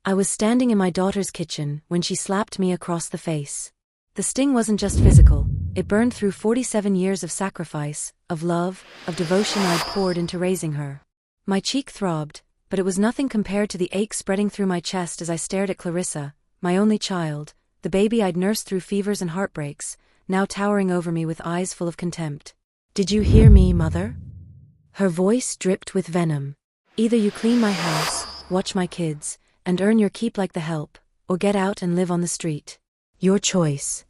I was standing in my daughter's kitchen when she slapped me across the face. The sting wasn't just physical, it burned through 47 years of sacrifice, of love, of devotion I'd poured into raising her. My cheek throbbed, but it was nothing compared to the ache spreading through my chest as I stared at Clarissa, my only child, the baby I'd nursed through fevers and heartbreaks, now towering over me with eyes full of contempt. "Did you hear me, Mother?" Her voice dripped with venom. "Either you clean my house, watch my kids, and earn your keep like the help, or get out and live on the street. Your choice."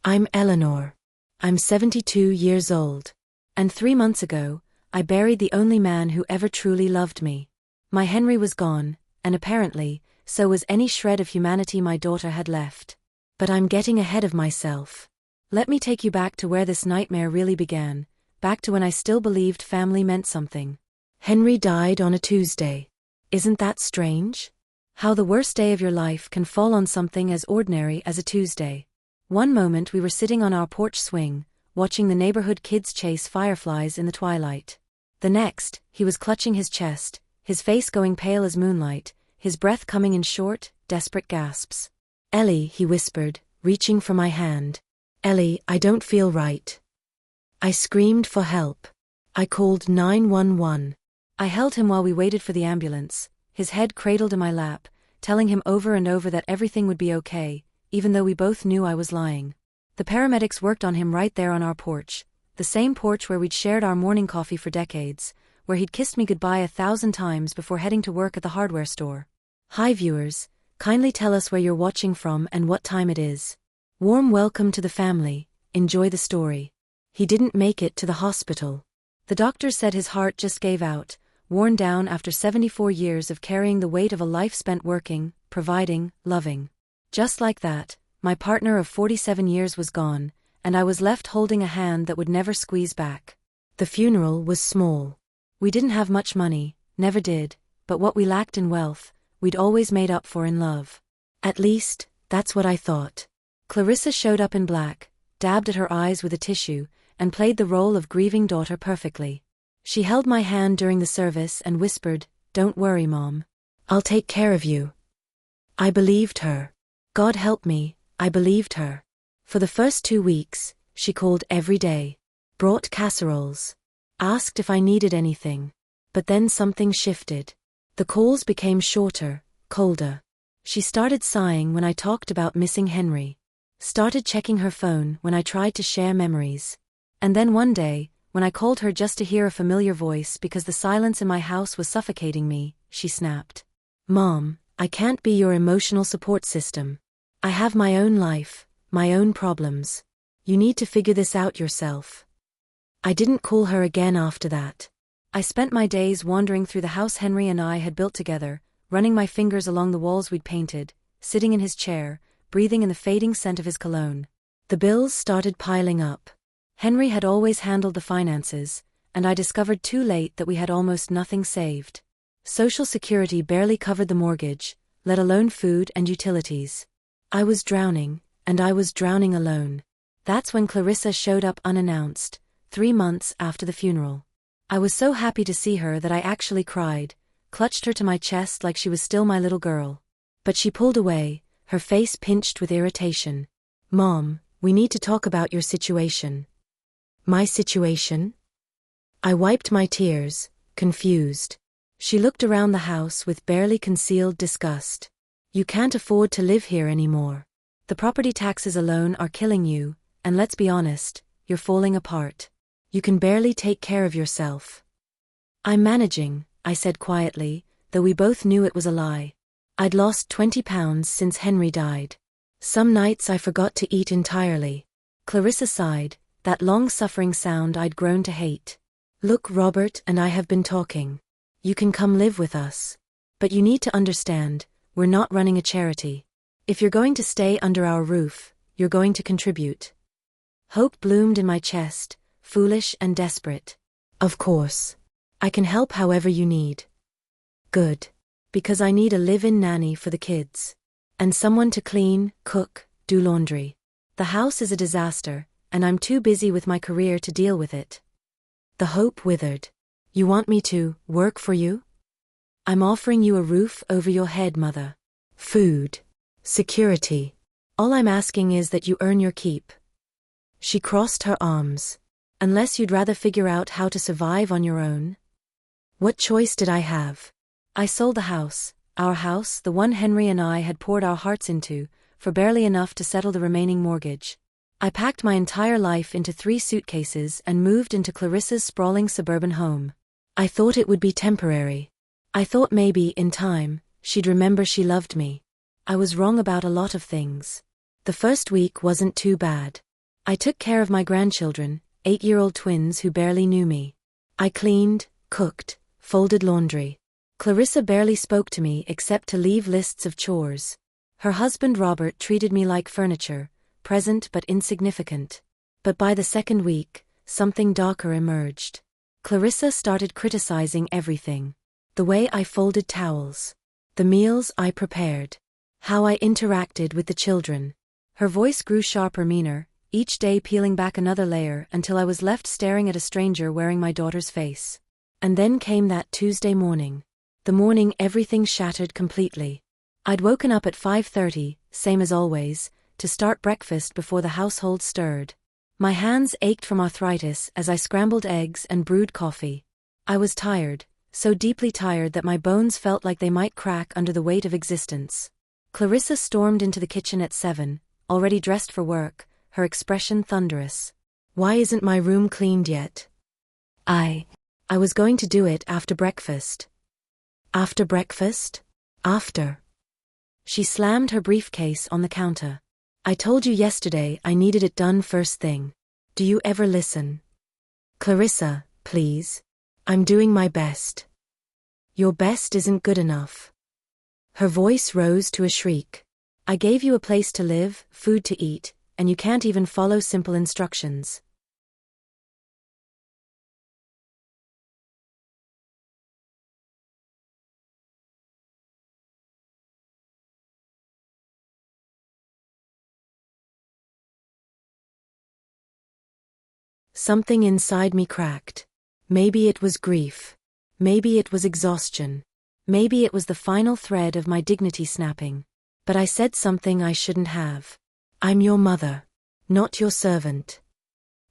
I'm Eleanor. I'm 72 years old. And 3 months ago, I buried the only man who ever truly loved me. My Henry was gone, and apparently, so was any shred of humanity my daughter had left. But I'm getting ahead of myself. Let me take you back to where this nightmare really began, back to when I still believed family meant something. Henry died on a Tuesday. Isn't that strange? How the worst day of your life can fall on something as ordinary as a Tuesday. One moment we were sitting on our porch swing, watching the neighborhood kids chase fireflies in the twilight. The next, he was clutching his chest, his face going pale as moonlight, his breath coming in short, desperate gasps. "Ellie," he whispered, reaching for my hand. "Ellie, I don't feel right." I screamed for help. I called 911. I held him while we waited for the ambulance, his head cradled in my lap, telling him over and over that everything would be okay, even though we both knew I was lying. The paramedics worked on him right there on our porch, the same porch where we'd shared our morning coffee for decades, where he'd kissed me goodbye 1,000 times before heading to work at the hardware store. Hi viewers, kindly tell us where you're watching from and what time it is. Warm welcome to the family, enjoy the story. He didn't make it to the hospital. The doctors said his heart just gave out, worn down after 74 years of carrying the weight of a life spent working, providing, loving. Just like that, my partner of 47 years was gone, and I was left holding a hand that would never squeeze back. The funeral was small. We didn't have much money, never did, but what we lacked in wealth, we'd always made up for in love. At least, that's what I thought. Clarissa showed up in black, dabbed at her eyes with a tissue, and played the role of grieving daughter perfectly. She held my hand during the service and whispered, "Don't worry, Mom. I'll take care of you." I believed her. God help me, I believed her. For the first 2 weeks, she called every day, brought casseroles, asked if I needed anything. But then something shifted. The calls became shorter, colder. She started sighing when I talked about missing Henry. Started checking her phone when I tried to share memories. And then one day, when I called her just to hear a familiar voice because the silence in my house was suffocating me, she snapped. "Mom, I can't be your emotional support system. I have my own life, my own problems. You need to figure this out yourself." I didn't call her again after that. I spent my days wandering through the house Henry and I had built together, running my fingers along the walls we'd painted, sitting in his chair, breathing in the fading scent of his cologne. The bills started piling up. Henry had always handled the finances, and I discovered too late that we had almost nothing saved. Social Security barely covered the mortgage, let alone food and utilities. I was drowning, and I was drowning alone. That's when Clarissa showed up unannounced, 3 months after the funeral. I was so happy to see her that I actually cried, clutched her to my chest like she was still my little girl. But she pulled away, her face pinched with irritation. "Mom, we need to talk about your situation." "My situation?" I wiped my tears, confused. She looked around the house with barely concealed disgust. "You can't afford to live here anymore. The property taxes alone are killing you, and let's be honest, you're falling apart. You can barely take care of yourself." "I'm managing," I said quietly, though we both knew it was a lie. I'd lost 20 pounds since Henry died. Some nights I forgot to eat entirely. Clarissa sighed, that long-suffering sound I'd grown to hate. "Look, Robert and I have been talking. You can come live with us. But you need to understand, we're not running a charity. If you're going to stay under our roof, you're going to contribute." Hope bloomed in my chest, foolish and desperate. "Of course. I can help however you need." "Good. Because I need a live-in nanny for the kids. And someone to clean, cook, do laundry. The house is a disaster, and I'm too busy with my career to deal with it." The hope withered. "You want me to work for you?" "I'm offering you a roof over your head, Mother. food, security. All I'm asking is that you earn your keep. She crossed her arms. Unless you'd rather figure out how to survive on your own? What choice did I have? I sold the house, our house, the one Henry and I had poured our hearts into, for barely enough to settle the remaining mortgage. I packed my entire life into 3 suitcases and moved into Clarissa's sprawling suburban home. I thought it would be temporary. I thought maybe, in time, she'd remember she loved me. I was wrong about a lot of things. The first week wasn't too bad. I took care of my grandchildren, 8-year-old twins who barely knew me. I cleaned, cooked, folded laundry. Clarissa barely spoke to me except to leave lists of chores. Her husband Robert treated me like furniture, present but insignificant. But by the second week, something darker emerged. Clarissa started criticizing everything. The way I folded towels. The meals I prepared. How I interacted with the children. Her voice grew sharper, meaner, each day peeling back another layer until I was left staring at a stranger wearing my daughter's face. And then came that Tuesday morning. The morning everything shattered completely. I'd woken up at 5:30, same as always, to start breakfast before the household stirred. My hands ached from arthritis as I scrambled eggs and brewed coffee. I was tired, so deeply tired that my bones felt like they might crack under the weight of existence. Clarissa stormed into the kitchen at 7, already dressed for work, her expression thunderous. Why isn't my room cleaned yet? I was going to do it after breakfast. After breakfast? After. She slammed her briefcase on the counter. I told you yesterday I needed it done first thing. Do you ever listen? Clarissa, please. I'm doing my best. Your best isn't good enough. Her voice rose to a shriek. I gave you a place to live, food to eat, and you can't even follow simple instructions. Something inside me cracked. Maybe it was grief. Maybe it was exhaustion. Maybe it was the final thread of my dignity snapping. But I said something I shouldn't have. I'm your mother, not your servant.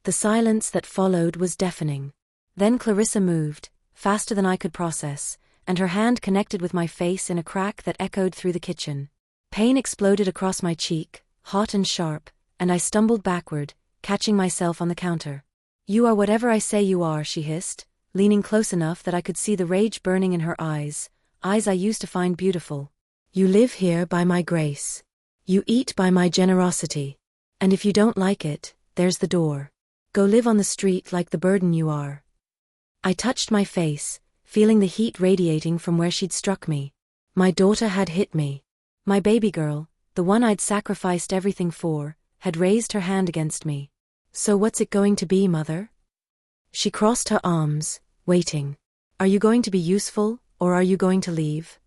The silence that followed was deafening. Then Clarissa moved, faster than I could process, and her hand connected with my face in a crack that echoed through the kitchen. Pain exploded across my cheek, hot and sharp, and I stumbled backward, catching myself on the counter. You are whatever I say you are, she hissed, leaning close enough that I could see the rage burning in her eyes, eyes I used to find beautiful. You live here by my grace. You eat by my generosity. And if you don't like it, there's the door. Go live on the street like the burden you are. I touched my face, feeling the heat radiating from where she'd struck me. My daughter had hit me. My baby girl, the one I'd sacrificed everything for, had raised her hand against me. So what's it going to be, mother? She crossed her arms, waiting. Are you going to be useful, or are you going to leave?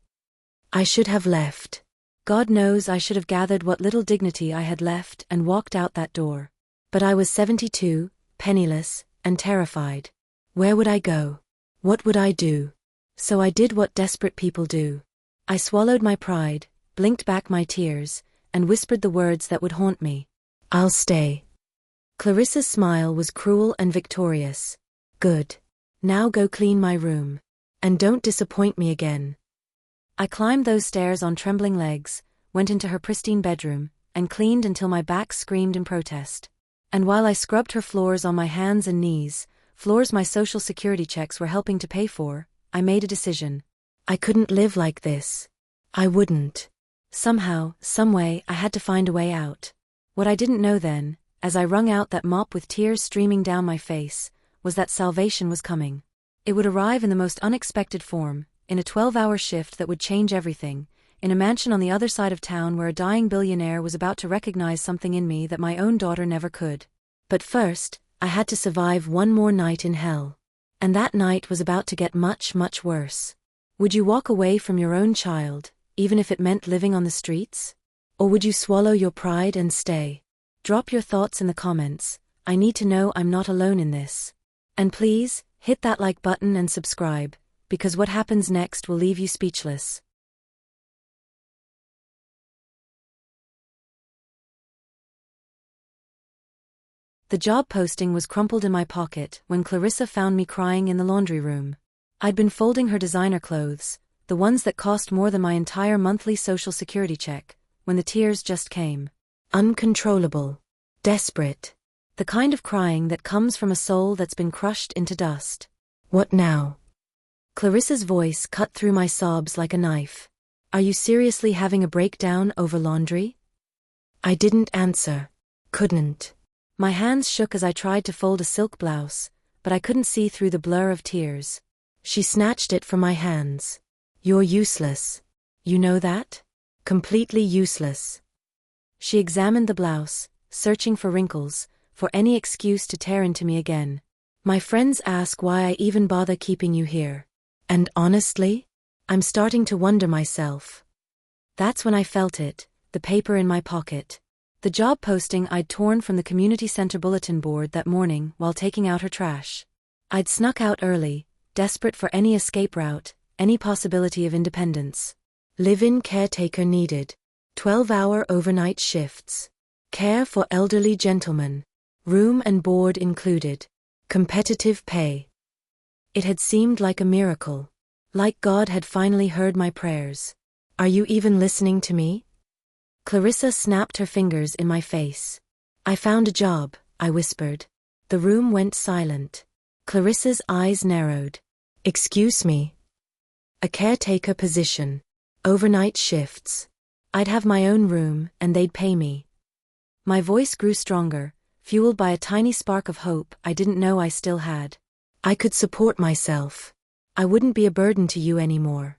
I should have left. God knows I should have gathered what little dignity I had left and walked out that door. But I was 72, penniless, and terrified. Where would I go? What would I do? So I did what desperate people do. I swallowed my pride, blinked back my tears, and whispered the words that would haunt me. I'll stay. Clarissa's smile was cruel and victorious. Good. Now go clean my room. And don't disappoint me again. I climbed those stairs on trembling legs, went into her pristine bedroom, and cleaned until my back screamed in protest. And while I scrubbed her floors on my hands and knees, floors my social security checks were helping to pay for, I made a decision. I couldn't live like this. I wouldn't. Somehow, someway, I had to find a way out. What I didn't know then, as I wrung out that mop with tears streaming down my face, was that salvation was coming. It would arrive in the most unexpected form, in a 12-hour shift that would change everything, in a mansion on the other side of town where a dying billionaire was about to recognize something in me that my own daughter never could. But first, I had to survive one more night in hell. And that night was about to get much, much worse. Would you walk away from your own child, even if it meant living on the streets? Or would you swallow your pride and stay? Drop your thoughts in the comments. I need to know I'm not alone in this. And please, hit that like button and subscribe, because what happens next will leave you speechless. The job posting was crumpled in my pocket when Clarissa found me crying in the laundry room. I'd been folding her designer clothes, the ones that cost more than my entire monthly social security check, when the tears just came. Uncontrollable. Desperate. The kind of crying that comes from a soul that's been crushed into dust. What now? Clarissa's voice cut through my sobs like a knife. Are you seriously having a breakdown over laundry? I didn't answer. Couldn't. My hands shook as I tried to fold a silk blouse, but I couldn't see through the blur of tears. She snatched it from my hands. You're useless. You know that? Completely useless. She examined the blouse, searching for wrinkles, for any excuse to tear into me again. My friends ask why I even bother keeping you here. And honestly, I'm starting to wonder myself. That's when I felt it, the paper in my pocket. The job posting I'd torn from the community center bulletin board that morning while taking out her trash. I'd snuck out early, desperate for any escape route, any possibility of independence. Live-in caretaker needed. 12-hour overnight shifts. Care for elderly gentlemen. Room and board included. Competitive pay. It had seemed like a miracle. Like God had finally heard my prayers. Are you even listening to me? Clarissa snapped her fingers in my face. I found a job, I whispered. The room went silent. Clarissa's eyes narrowed. Excuse me. A caretaker position. Overnight shifts. I'd have my own room, and they'd pay me. My voice grew stronger, fueled by a tiny spark of hope I didn't know I still had. I could support myself. I wouldn't be a burden to you anymore.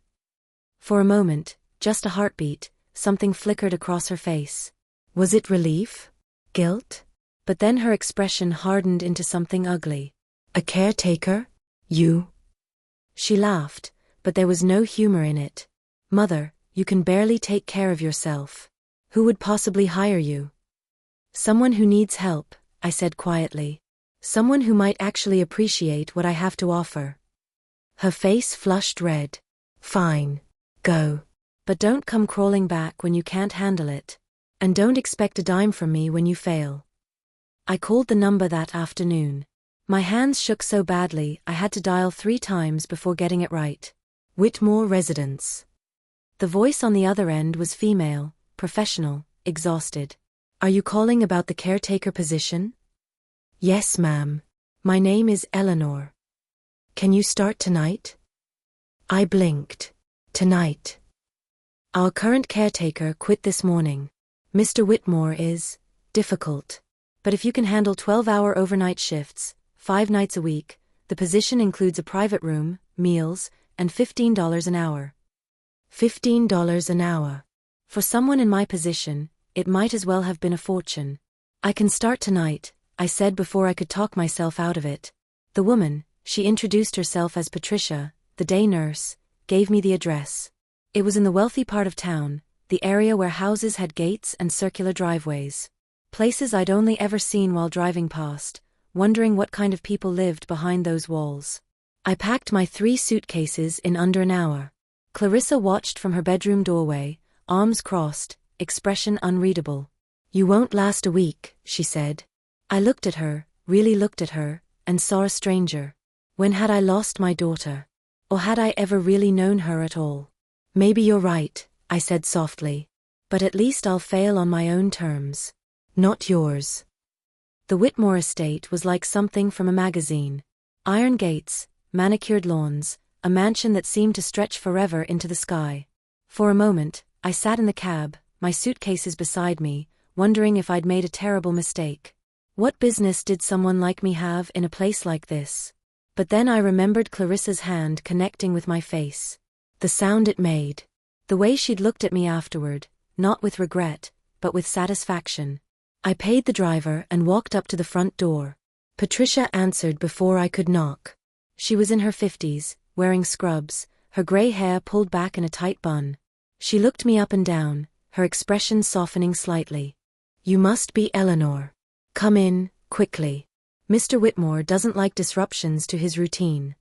For a moment, just a heartbeat, something flickered across her face. Was it relief? Guilt? But then her expression hardened into something ugly. A caretaker? You? She laughed, but there was no humor in it. Mother, you can barely take care of yourself. Who would possibly hire you? Someone who needs help, I said quietly. Someone who might actually appreciate what I have to offer. Her face flushed red. Fine. Go. But don't come crawling back when you can't handle it. And don't expect a dime from me when you fail. I called the number that afternoon. My hands shook so badly I had to dial 3 times before getting it right. Whitmore Residence. The voice on the other end was female, professional, exhausted. Are you calling about the caretaker position? Yes, ma'am. My name is Eleanor. Can you start tonight? I blinked. Tonight. Our current caretaker quit this morning. Mr. Whitmore is difficult. But if you can handle 12-hour overnight shifts, 5 nights a week, the position includes a private room, meals, and $15 an hour. $15 an hour. For someone in my position, it might as well have been a fortune. I can start tonight, I said before I could talk myself out of it. The woman, she introduced herself as Patricia, the day nurse, gave me the address. It was in the wealthy part of town, the area where houses had gates and circular driveways. Places I'd only ever seen while driving past, wondering what kind of people lived behind those walls. I packed my 3 suitcases in under an hour. Clarissa watched from her bedroom doorway, arms crossed, expression unreadable. You won't last a week, she said. I looked at her, really looked at her, and saw a stranger. When had I lost my daughter? Or had I ever really known her at all? Maybe you're right, I said softly. But at least I'll fail on my own terms. Not yours. The Whitmore estate was like something from a magazine. Iron gates, manicured lawns, a mansion that seemed to stretch forever into the sky. For a moment, I sat in the cab, my suitcases beside me, wondering if I'd made a terrible mistake. What business did someone like me have in a place like this? But then I remembered Clarissa's hand connecting with my face. The sound it made. The way she'd looked at me afterward, not with regret, but with satisfaction. I paid the driver and walked up to the front door. Patricia answered before I could knock. She was in her 50s, wearing scrubs, her gray hair pulled back in a tight bun. She looked me up and down, her expression softening slightly. You must be Eleanor. Come in, quickly. Mr. Whitmore doesn't like disruptions to his routine.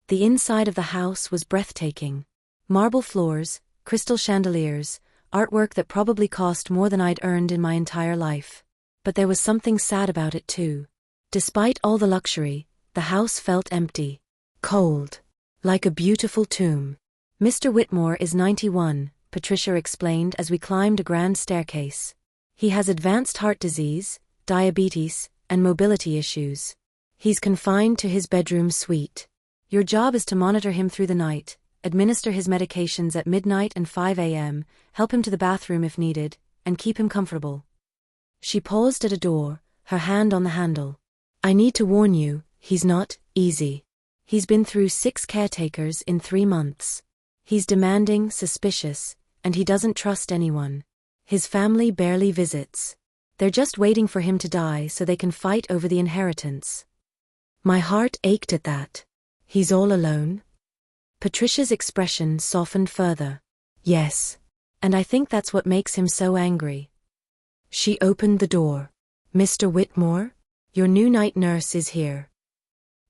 The inside of the house was breathtaking. Marble floors, crystal chandeliers, artwork that probably cost more than I'd earned in my entire life. But there was something sad about it too. Despite all the luxury, the house felt empty. Cold. Like a beautiful tomb. Mr. Whitmore is 91, Patricia explained as we climbed a grand staircase. He has advanced heart disease, diabetes, and mobility issues. He's confined to his bedroom suite. Your job is to monitor him through the night, administer his medications at midnight and 5 a.m., help him to the bathroom if needed, and keep him comfortable. She paused at a door, her hand on the handle. I need to warn you, he's not easy. He's been through 6 caretakers in 3 months. He's demanding, suspicious, and he doesn't trust anyone. His family barely visits. They're just waiting for him to die so they can fight over the inheritance. My heart ached at that. He's all alone? Patricia's expression softened further. Yes. And I think that's what makes him so angry. She opened the door. Mr. Whitmore? Your new night nurse is here.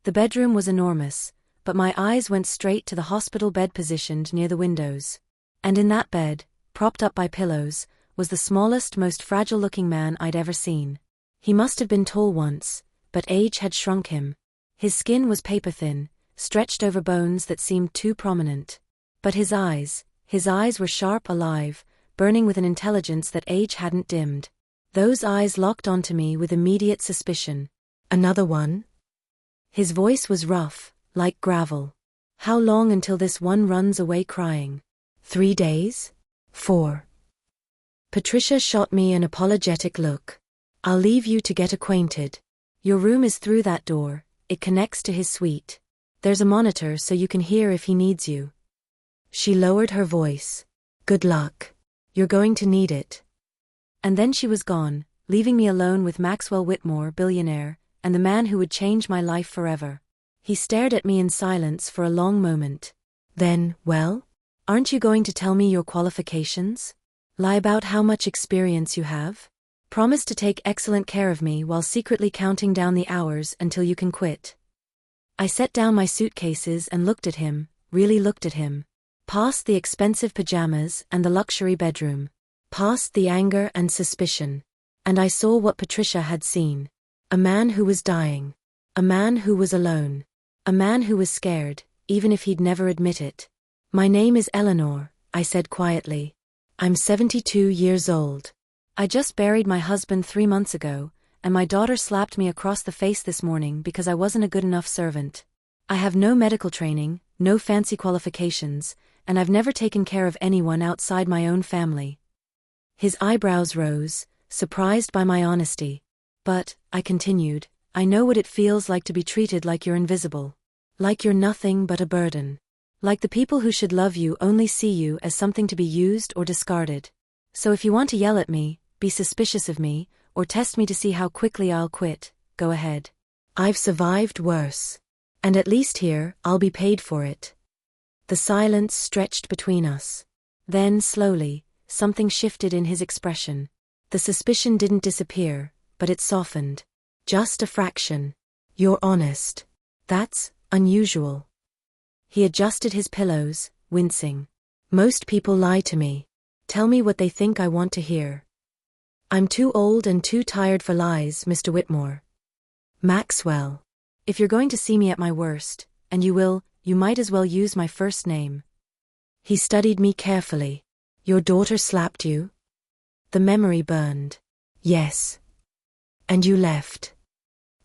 The bedroom was enormous, but my eyes went straight to the hospital bed positioned near the windows. And in that bed, propped up by pillows, was the smallest, most fragile-looking man I'd ever seen. He must have been tall once, but age had shrunk him. His skin was paper-thin, stretched over bones that seemed too prominent. But his eyes were sharp, alive, burning with an intelligence that age hadn't dimmed. Those eyes locked onto me with immediate suspicion. Another one? His voice was rough, like gravel. How long until this one runs away crying? 3 days? 4. Patricia shot me an apologetic look. I'll leave you to get acquainted. Your room is through that door, it connects to his suite. There's a monitor so you can hear if he needs you. She lowered her voice. Good luck. You're going to need it. And then she was gone, leaving me alone with Maxwell Whitmore, billionaire, and the man who would change my life forever. He stared at me in silence for a long moment. Then, well? Aren't you going to tell me your qualifications? Lie about how much experience you have? Promise to take excellent care of me while secretly counting down the hours until you can quit. I set down my suitcases and looked at him, really looked at him. Past the expensive pajamas and the luxury bedroom. Past the anger and suspicion. And I saw what Patricia had seen. A man who was dying. A man who was alone. A man who was scared, even if he'd never admit it. My name is Eleanor, I said quietly. I'm 72 years old. I just buried my husband 3 months ago, and my daughter slapped me across the face this morning because I wasn't a good enough servant. I have no medical training, no fancy qualifications, and I've never taken care of anyone outside my own family. His eyebrows rose, surprised by my honesty. But, I continued, I know what it feels like to be treated like you're invisible. Like you're nothing but a burden. Like the people who should love you only see you as something to be used or discarded. So if you want to yell at me, be suspicious of me, or test me to see how quickly I'll quit, go ahead. I've survived worse. And at least here, I'll be paid for it. The silence stretched between us. Then, slowly, something shifted in his expression. The suspicion didn't disappear, but it softened. Just a fraction. You're honest. That's unusual. He adjusted his pillows, wincing. Most people lie to me. Tell me what they think I want to hear. I'm too old and too tired for lies, Mr. Whitmore. Maxwell. If you're going to see me at my worst, and you will, you might as well use my first name. He studied me carefully. Your daughter slapped you? The memory burned. Yes. And you left.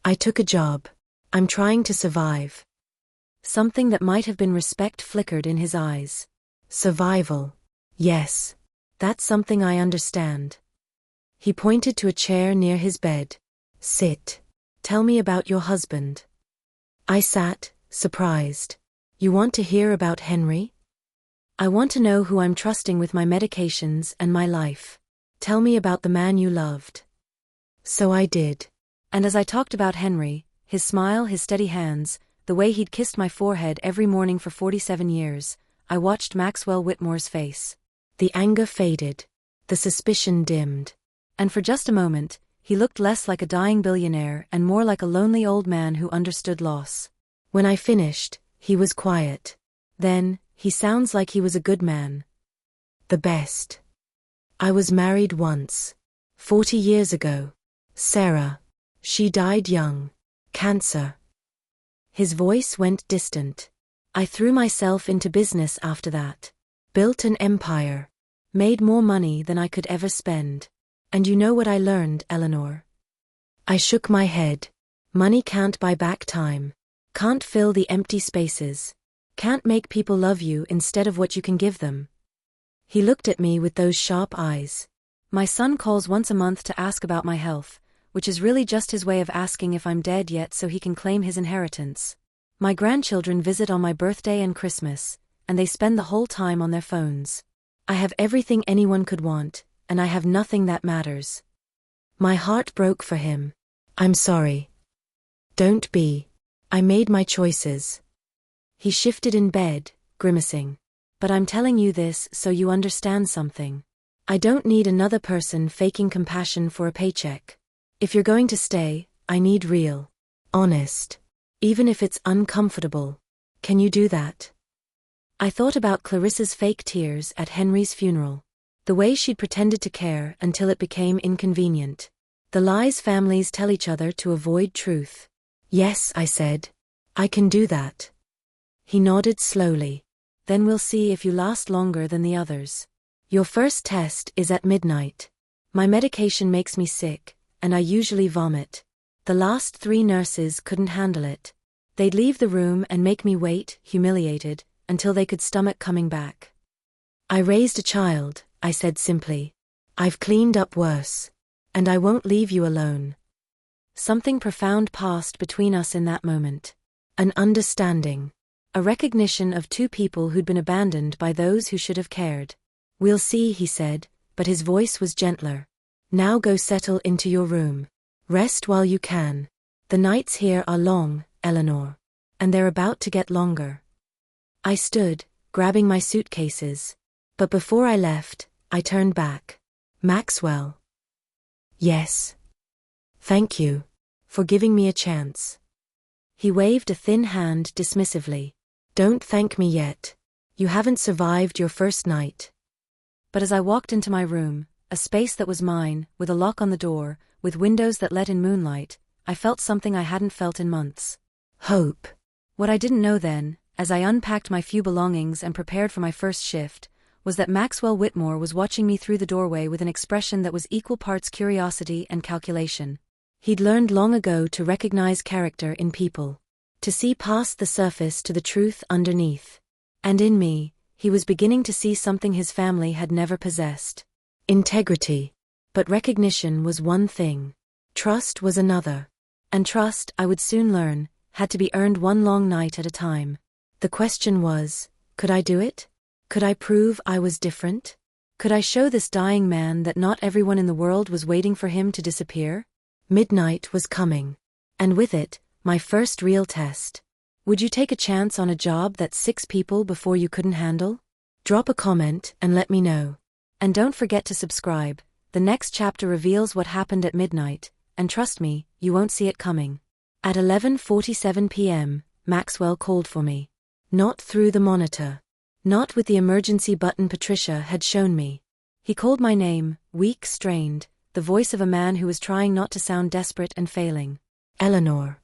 I took a job. I'm trying to survive. Something that might have been respect flickered in his eyes. Survival. Yes. That's something I understand. He pointed to a chair near his bed. Sit. Tell me about your husband. I sat, surprised. You want to hear about Henry? I want to know who I'm trusting with my medications and my life. Tell me about the man you loved. So I did. And as I talked about Henry, his smile, his steady hands, the way he'd kissed my forehead every morning for 47 years, I watched Maxwell Whitmore's face. The anger faded. The suspicion dimmed. And for just a moment, he looked less like a dying billionaire and more like a lonely old man who understood loss. When I finished, he was quiet. Then, he sounds like he was a good man. The best. I was married once. 40 years ago. Sarah. She died young. Cancer. His voice went distant. I threw myself into business after that. Built an empire. Made more money than I could ever spend. And you know what I learned, Eleanor? I shook my head. Money can't buy back time. Can't fill the empty spaces. Can't make people love you instead of what you can give them. He looked at me with those sharp eyes. My son calls once a month to ask about my health, which is really just his way of asking if I'm dead yet so he can claim his inheritance. My grandchildren visit on my birthday and Christmas, and they spend the whole time on their phones. I have everything anyone could want, and I have nothing that matters. My heart broke for him. I'm sorry. Don't be. I made my choices. He shifted in bed, grimacing. But I'm telling you this so you understand something. I don't need another person faking compassion for a paycheck. If you're going to stay, I need real. Honest. Even if it's uncomfortable. Can you do that? I thought about Clarissa's fake tears at Henry's funeral. The way she'd pretended to care until it became inconvenient. The lies families tell each other to avoid truth. Yes, I said. I can do that. He nodded slowly. Then we'll see if you last longer than the others. Your first test is at midnight. My medication makes me sick, and I usually vomit. The last 3 nurses couldn't handle it. They'd leave the room and make me wait, humiliated, until they could stomach coming back. I raised a child, I said simply. I've cleaned up worse. And I won't leave you alone. Something profound passed between us in that moment. An understanding. A recognition of 2 people who'd been abandoned by those who should have cared. We'll see, he said, but his voice was gentler. Now go settle into your room. Rest while you can. The nights here are long, Eleanor. And they're about to get longer. I stood, grabbing my suitcases. But before I left, I turned back. Maxwell. Yes. Thank you. For giving me a chance. He waved a thin hand dismissively. Don't thank me yet. You haven't survived your first night. But as I walked into my room, a space that was mine, with a lock on the door, with windows that let in moonlight, I felt something I hadn't felt in months. Hope. What I didn't know then, as I unpacked my few belongings and prepared for my first shift, was that Maxwell Whitmore was watching me through the doorway with an expression that was equal parts curiosity and calculation. He'd learned long ago to recognize character in people. To see past the surface to the truth underneath. And in me, he was beginning to see something his family had never possessed. Integrity. But recognition was one thing. Trust was another. And trust, I would soon learn, had to be earned one long night at a time. The question was, could I do it? Could I prove I was different? Could I show this dying man that not everyone in the world was waiting for him to disappear? Midnight was coming. And with it, my first real test. Would you take a chance on a job that 6 people before you couldn't handle? Drop a comment and let me know. And don't forget to subscribe. The next chapter reveals what happened at midnight, and trust me, you won't see it coming. At 11:47 p.m., Maxwell called for me. Not through the monitor. Not with the emergency button Patricia had shown me. He called my name, weak, strained, the voice of a man who was trying not to sound desperate and failing. Eleanor.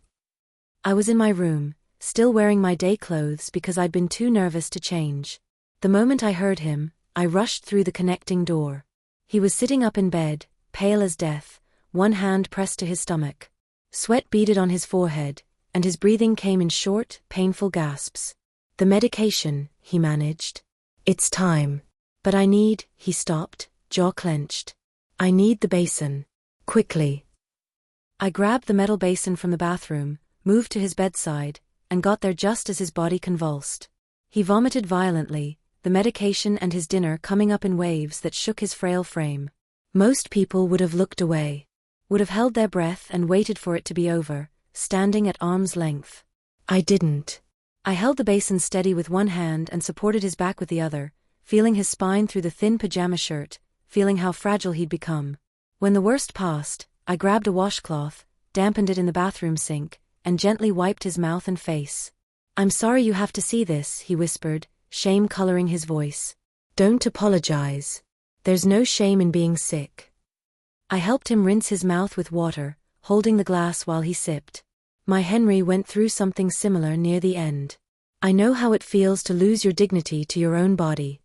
I was in my room, still wearing my day clothes because I'd been too nervous to change. The moment I heard him, I rushed through the connecting door. He was sitting up in bed, pale as death, one hand pressed to his stomach. Sweat beaded on his forehead, and his breathing came in short, painful gasps. The medication, he managed. It's time. But I need, he stopped, jaw clenched. I need the basin. Quickly. I grabbed the metal basin from the bathroom, moved to his bedside, and got there just as his body convulsed. He vomited violently, the medication and his dinner coming up in waves that shook his frail frame. Most people would have looked away. Would have held their breath and waited for it to be over, standing at arm's length. I didn't. I held the basin steady with one hand and supported his back with the other, feeling his spine through the thin pajama shirt, feeling how fragile he'd become. When the worst passed, I grabbed a washcloth, dampened it in the bathroom sink, and gently wiped his mouth and face. I'm sorry you have to see this, he whispered, shame coloring his voice. Don't apologize. There's no shame in being sick. I helped him rinse his mouth with water, holding the glass while he sipped. My Henry went through something similar near the end. I know how it feels to lose your dignity to your own body.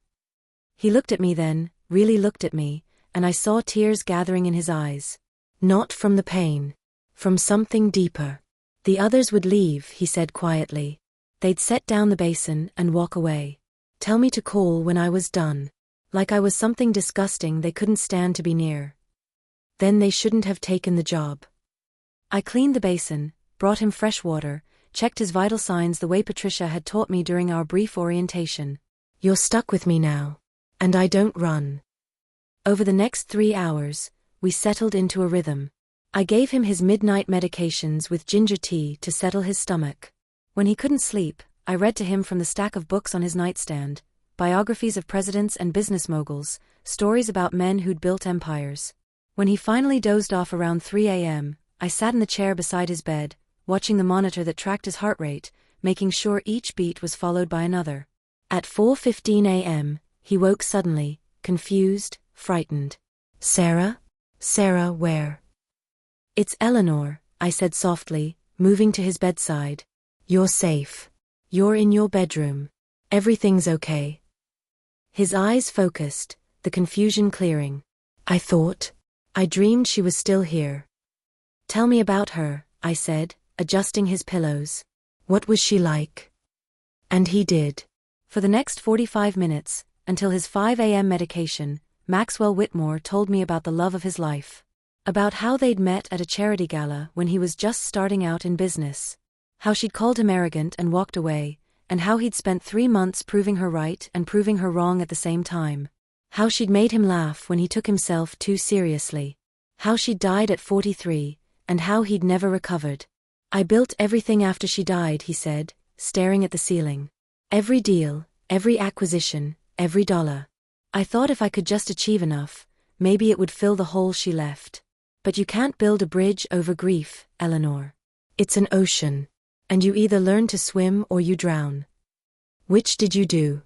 He looked at me then, really looked at me, and I saw tears gathering in his eyes. Not from the pain. From something deeper. The others would leave, he said quietly. They'd set down the basin and walk away. Tell me to call when I was done. Like I was something disgusting they couldn't stand to be near. Then they shouldn't have taken the job. I cleaned the basin, brought him fresh water, checked his vital signs the way Patricia had taught me during our brief orientation. You're stuck with me now. And I don't run. Over the next 3 hours, we settled into a rhythm. I gave him his midnight medications with ginger tea to settle his stomach. When he couldn't sleep, I read to him from the stack of books on his nightstand, biographies of presidents and business moguls, stories about men who'd built empires. When he finally dozed off around 3 a.m., I sat in the chair beside his bed, watching the monitor that tracked his heart rate, making sure each beat was followed by another. At 4:15 a.m., he woke suddenly, confused, frightened. Sarah? Sarah, where? It's Eleanor, I said softly, moving to his bedside. You're safe. You're in your bedroom. Everything's okay. His eyes focused, the confusion clearing. I dreamed she was still here. Tell me about her, I said, adjusting his pillows. What was she like? And he did. For the next 45 minutes, until his 5 a.m. medication, Maxwell Whitmore told me about the love of his life. About how they'd met at a charity gala when he was just starting out in business. How she'd called him arrogant and walked away, and how he'd spent 3 months proving her right and proving her wrong at the same time. How she'd made him laugh when he took himself too seriously. How she'd died at 43, and how he'd never recovered. I built everything after she died, he said, staring at the ceiling. Every deal, every acquisition, every dollar. I thought if I could just achieve enough, maybe it would fill the hole she left. But you can't build a bridge over grief, Eleanor. It's an ocean. And you either learn to swim or you drown. Which did you do?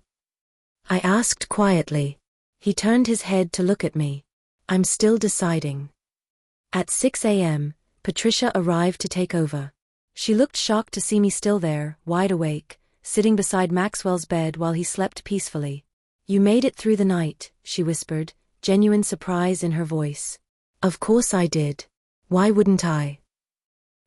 I asked quietly. He turned his head to look at me. I'm still deciding. At 6 a.m., Patricia arrived to take over. She looked shocked to see me still there, wide awake, sitting beside Maxwell's bed while he slept peacefully. You made it through the night, she whispered, genuine surprise in her voice. Of course I did. Why wouldn't I?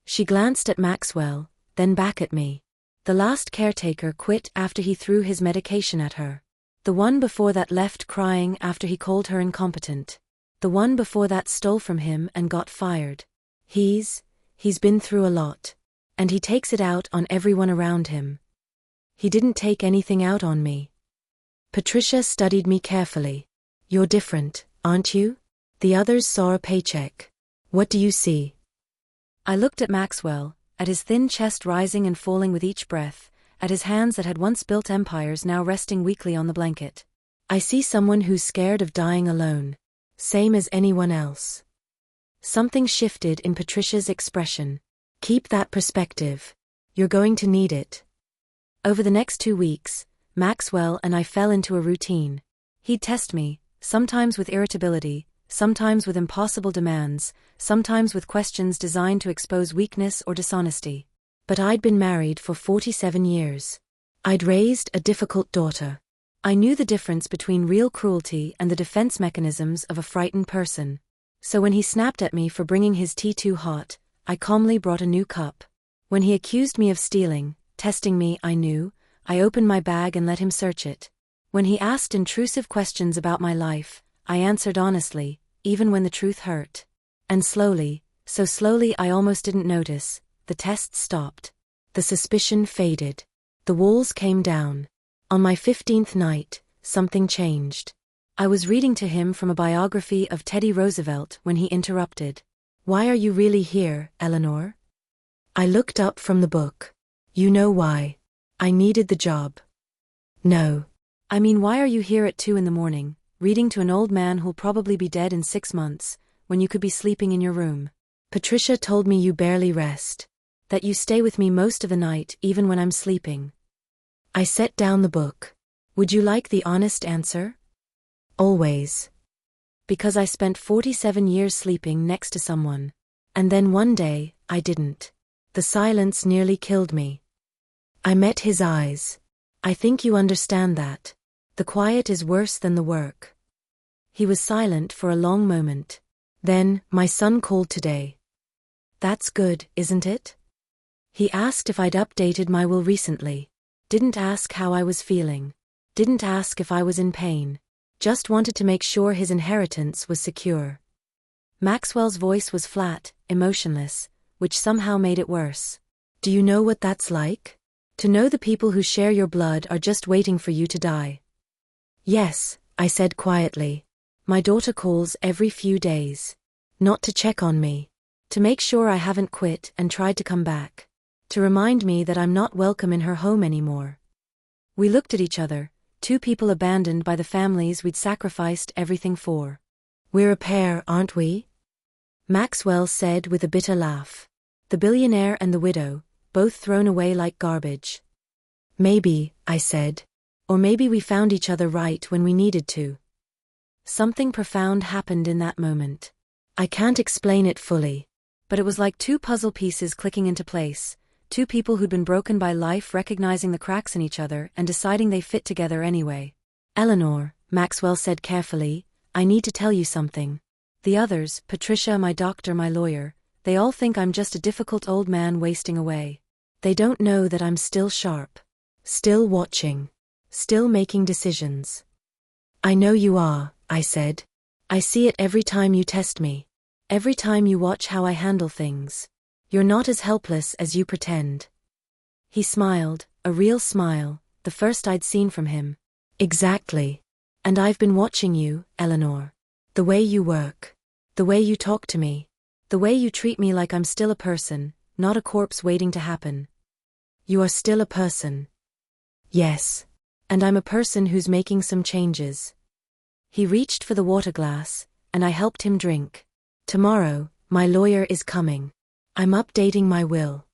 She glanced at Maxwell, then back at me. The last caretaker quit after he threw his medication at her. The one before that left crying after he called her incompetent. The one before that stole from him and got fired. He's been through a lot. And he takes it out on everyone around him. He didn't take anything out on me. Patricia studied me carefully. You're different, aren't you? The others saw a paycheck. What do you see? I looked at Maxwell, at his thin chest rising and falling with each breath, at his hands that had once built empires now resting weakly on the blanket. I see someone who's scared of dying alone. Same as anyone else. Something shifted in Patricia's expression. Keep that perspective. You're going to need it. Over the next 2 weeks, Maxwell and I fell into a routine. He'd test me, sometimes with irritability, sometimes with impossible demands, sometimes with questions designed to expose weakness or dishonesty. But I'd been married for 47 years. I'd raised a difficult daughter. I knew the difference between real cruelty and the defense mechanisms of a frightened person. So when he snapped at me for bringing his tea too hot, I calmly brought a new cup. When he accused me of stealing, testing me, I opened my bag and let him search it. When he asked intrusive questions about my life, I answered honestly, even when the truth hurt. And slowly, so slowly I almost didn't notice, the tests stopped. The suspicion faded. The walls came down. On my 15th night, something changed. I was reading to him from a biography of Teddy Roosevelt when he interrupted. Why are you really here, Eleanor? I looked up from the book. You know why. I needed the job. No. I mean, why are you here at 2 a.m, reading to an old man who'll probably be dead in 6 months, when you could be sleeping in your room? Patricia told me you barely rest. That you stay with me most of the night even when I'm sleeping. I set down the book. Would you like the honest answer? Always. Because I spent 47 years sleeping next to someone. And then one day, I didn't. The silence nearly killed me. I met his eyes. I think you understand that. The quiet is worse than the work. He was silent for a long moment. Then, my son called today. That's good, isn't it? He asked if I'd updated my will recently. Didn't ask how I was feeling. Didn't ask if I was in pain. Just wanted to make sure his inheritance was secure. Maxwell's voice was flat, emotionless, which somehow made it worse. Do you know what that's like? To know the people who share your blood are just waiting for you to die. Yes, I said quietly. My daughter calls every few days. Not to check on me. To make sure I haven't quit and tried to come back. To remind me that I'm not welcome in her home anymore. We looked at each other, two people abandoned by the families we'd sacrificed everything for. We're a pair, aren't we? Maxwell said with a bitter laugh. The billionaire and the widow, both thrown away like garbage. Maybe, I said. Or maybe we found each other right when we needed to. Something profound happened in that moment. I can't explain it fully. But it was like two puzzle pieces clicking into place, two people who'd been broken by life recognizing the cracks in each other and deciding they fit together anyway. Eleanor, Maxwell said carefully, I need to tell you something. The others, Patricia, my doctor, my lawyer, they all think I'm just a difficult old man wasting away. They don't know that I'm still sharp. Still watching. Still making decisions. I know you are, I said. I see it every time you test me. Every time you watch how I handle things. You're not as helpless as you pretend. He smiled, a real smile, the first I'd seen from him. Exactly. And I've been watching you, Eleanor. The way you work. The way you talk to me. The way you treat me like I'm still a person, not a corpse waiting to happen. You are still a person. Yes. And I'm a person who's making some changes. He reached for the water glass, and I helped him drink. Tomorrow, my lawyer is coming. I'm updating my will.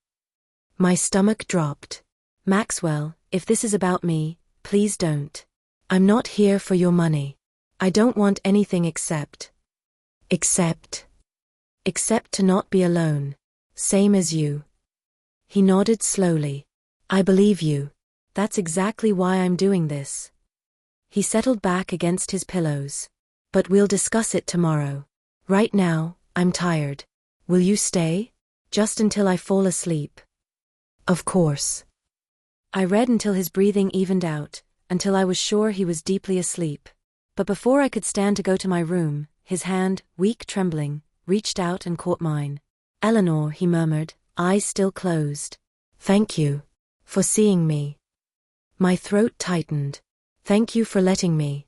My stomach dropped. Maxwell, if this is about me, please don't. I'm not here for your money. I don't want anything except to not be alone. Same as you. He nodded slowly. I believe you. That's exactly why I'm doing this. He settled back against his pillows. But we'll discuss it tomorrow. Right now, I'm tired. Will you stay? Just until I fall asleep. Of course. I read until his breathing evened out, until I was sure he was deeply asleep. But before I could stand to go to my room, his hand, weak trembling, reached out and caught mine. Eleanor, he murmured, eyes still closed. Thank you. For seeing me. My throat tightened. Thank you for letting me.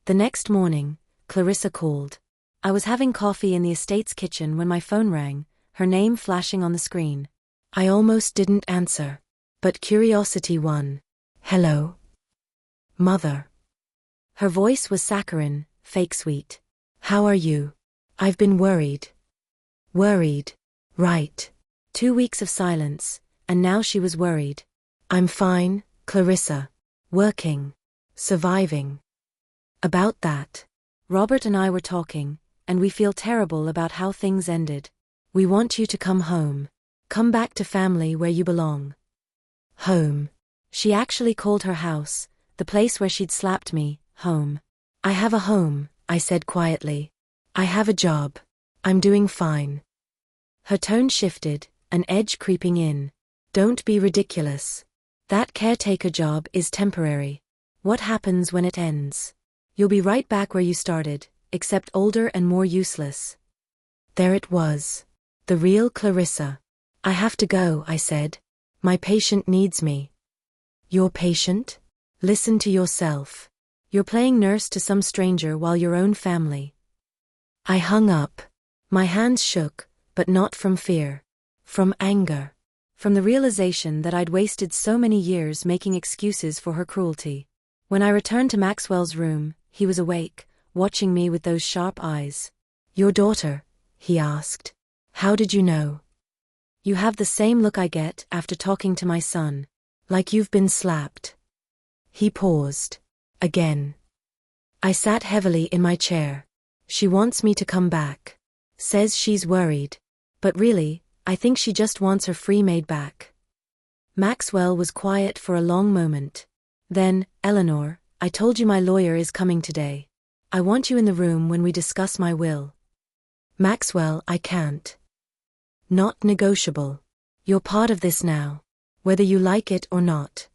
The next morning, Clarissa called. I was having coffee in the estate's kitchen when my phone rang, her name flashing on the screen. I almost didn't answer. But curiosity won. Hello? Mother. Her voice was saccharine, fake sweet. How are you? I've been worried. Worried. Right. 2 weeks of silence, and now she was worried. I'm fine, Clarissa. Working. Surviving. About that. Robert and I were talking, and we feel terrible about how things ended. We want you to come home. Come back to family where you belong. Home. She actually called her house, the place where she'd slapped me, home. I have a home, I said quietly. I have a job. I'm doing fine. Her tone shifted, an edge creeping in. Don't be ridiculous. That caretaker job is temporary. What happens when it ends? You'll be right back where you started, except older and more useless. There it was. The real Clarissa. I have to go, I said. My patient needs me. Your patient? Listen to yourself. You're playing nurse to some stranger while your own family. I hung up. My hands shook, but not from fear. From anger. From the realization that I'd wasted so many years making excuses for her cruelty. When I returned to Maxwell's room, he was awake, watching me with those sharp eyes. Your daughter? He asked. How did you know? You have the same look I get after talking to my son. Like you've been slapped. He paused. Again. I sat heavily in my chair. She wants me to come back. Says she's worried. But really, I think she just wants her free maid back. Maxwell was quiet for a long moment. Then, Eleanor, I told you my lawyer is coming today. I want you in the room when we discuss my will. Maxwell, I can't. Not negotiable. You're part of this now. Whether you like it or not.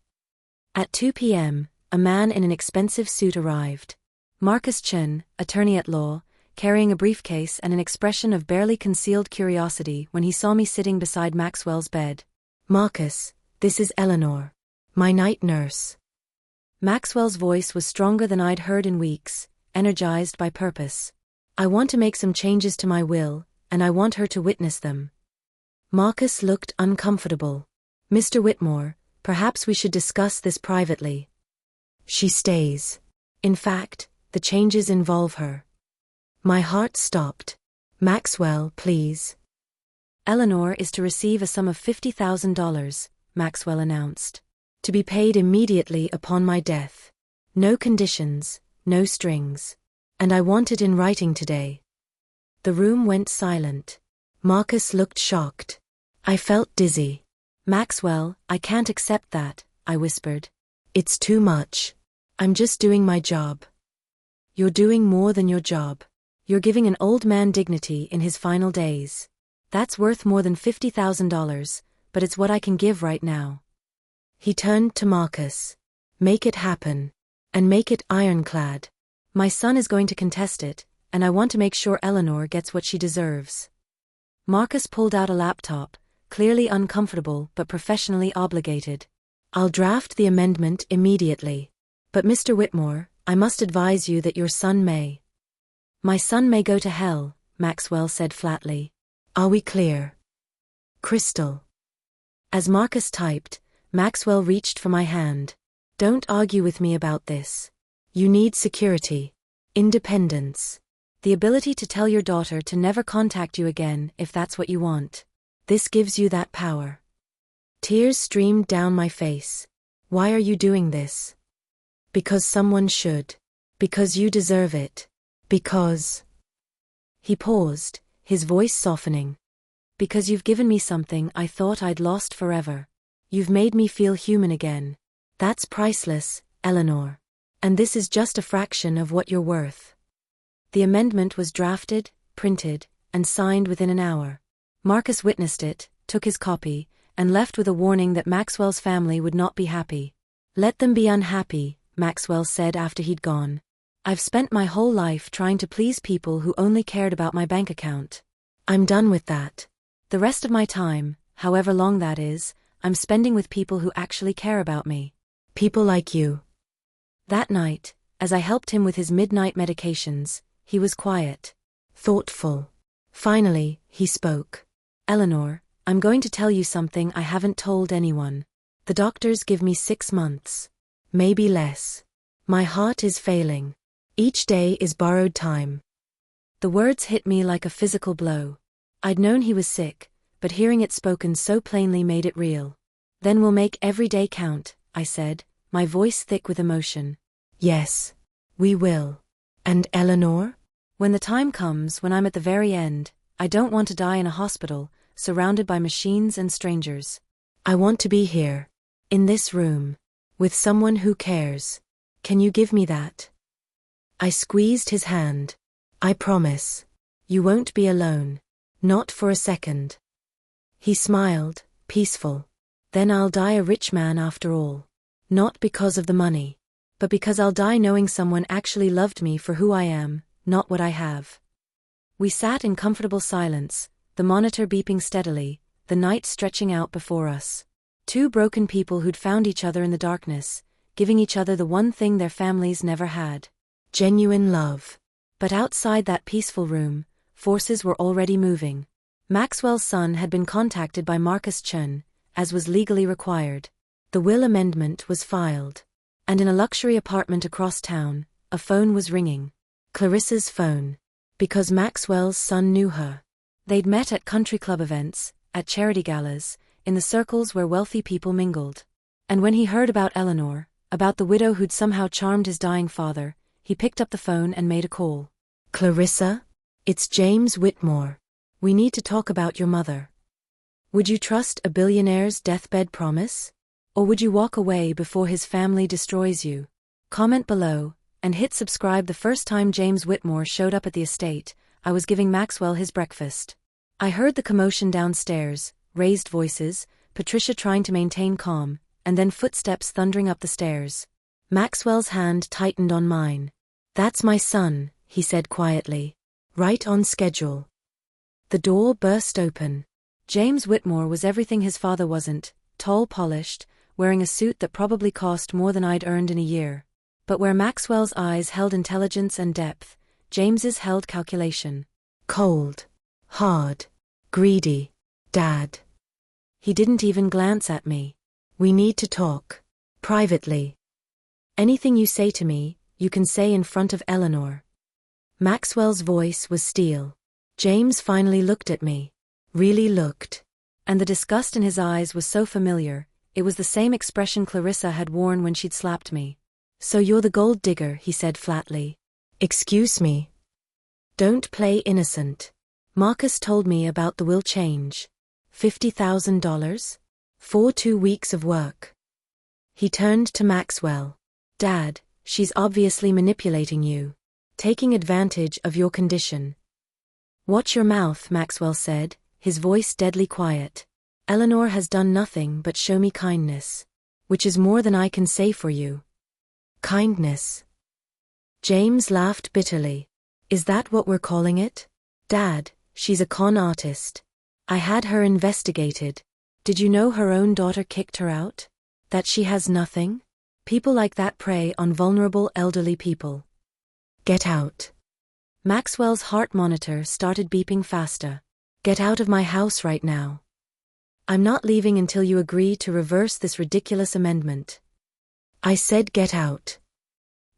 At 2 p.m., a man in an expensive suit arrived. Marcus Chen, attorney at law, carrying a briefcase and an expression of barely concealed curiosity when he saw me sitting beside Maxwell's bed. Marcus, this is Eleanor. My night nurse. Maxwell's voice was stronger than I'd heard in weeks, energized by purpose. I want to make some changes to my will, and I want her to witness them. Marcus looked uncomfortable. Mr. Whitmore, perhaps we should discuss this privately. She stays. In fact, the changes involve her. My heart stopped. Maxwell, please. Eleanor is to receive a sum of $50,000, Maxwell announced. To be paid immediately upon my death. No conditions, no strings. And I want it in writing today. The room went silent. Marcus looked shocked. I felt dizzy. Maxwell, I can't accept that, I whispered. It's too much. I'm just doing my job. You're doing more than your job. You're giving an old man dignity in his final days. That's worth more than $50,000, but it's what I can give right now. He turned to Marcus. Make it happen. And make it ironclad. My son is going to contest it, and I want to make sure Eleanor gets what she deserves. Marcus pulled out a laptop, clearly uncomfortable but professionally obligated. I'll draft the amendment immediately. But Mr. Whitmore, I must advise you that your son may. My son may go to hell, Maxwell said flatly. Are we clear? Crystal. As Marcus typed, Maxwell reached for my hand. Don't argue with me about this. You need security. Independence. The ability to tell your daughter to never contact you again if that's what you want. This gives you that power. Tears streamed down my face. Why are you doing this? Because someone should. Because you deserve it. Because. He paused, his voice softening. Because you've given me something I thought I'd lost forever. You've made me feel human again. That's priceless, Eleanor. And this is just a fraction of what you're worth. The amendment was drafted, printed, and signed within an hour. Marcus witnessed it, took his copy, and left with a warning that Maxwell's family would not be happy. Let them be unhappy, Maxwell said after he'd gone. I've spent my whole life trying to please people who only cared about my bank account. I'm done with that. The rest of my time, however long that is, I'm spending with people who actually care about me. People like you. That night, as I helped him with his midnight medications, he was quiet. Thoughtful. Finally, he spoke. Eleanor, I'm going to tell you something I haven't told anyone. The doctors give me 6 months. Maybe less. My heart is failing. Each day is borrowed time. The words hit me like a physical blow. I'd known he was sick, but hearing it spoken so plainly made it real. Then we'll make every day count, I said, my voice thick with emotion. Yes, we will. And Eleanor? When the time comes when I'm at the very end, I don't want to die in a hospital, surrounded by machines and strangers. I want to be here. In this room. With someone who cares. Can you give me that? I squeezed his hand. I promise. You won't be alone. Not for a second. He smiled, peaceful. Then I'll die a rich man after all. Not because of the money. But because I'll die knowing someone actually loved me for who I am, not what I have. We sat in comfortable silence, the monitor beeping steadily, the night stretching out before us. Two broken people who'd found each other in the darkness, giving each other the one thing their families never had. Genuine love. But outside that peaceful room, forces were already moving. Maxwell's son had been contacted by Marcus Chen, as was legally required. The will amendment was filed. And in a luxury apartment across town, a phone was ringing. Clarissa's phone. Because Maxwell's son knew her. They'd met at country club events, at charity galas, in the circles where wealthy people mingled. And when he heard about Eleanor, about the widow who'd somehow charmed his dying father, he picked up the phone and made a call. Clarissa? It's James Whitmore. We need to talk about your mother. Would you trust a billionaire's deathbed promise? Or would you walk away before his family destroys you? Comment below, and hit subscribe. The first time James Whitmore showed up at the estate, I was giving Maxwell his breakfast. I heard the commotion downstairs, raised voices, Patricia trying to maintain calm, and then footsteps thundering up the stairs. Maxwell's hand tightened on mine. "That's my son," he said quietly. "Right on schedule." The door burst open. James Whitmore was everything his father wasn't, tall, polished, wearing a suit that probably cost more than I'd earned in a year. But where Maxwell's eyes held intelligence and depth, James's held calculation. Cold. Hard. Greedy. Dad. He didn't even glance at me. "We need to talk. Privately. Anything you say to me, you can say in front of Eleanor." Maxwell's voice was steel. James finally looked at me. Really looked. And the disgust in his eyes was so familiar, it was the same expression Clarissa had worn when she'd slapped me. "So you're the gold digger," he said flatly. "Excuse me. Don't play innocent. Marcus told me about the will change. $50,000? For 2 weeks of work." He turned to Maxwell. "Dad, she's obviously manipulating you. Taking advantage of your condition." "Watch your mouth," Maxwell said, his voice deadly quiet. "Eleanor has done nothing but show me kindness. Which is more than I can say for you." "Kindness?" James laughed bitterly. "Is that what we're calling it? Dad, she's a con artist. I had her investigated. Did you know her own daughter kicked her out? That she has nothing? People like that prey on vulnerable elderly people." "Get out." Maxwell's heart monitor started beeping faster. "Get out of my house right now. I'm not leaving until you agree to reverse this ridiculous amendment." "I said get out."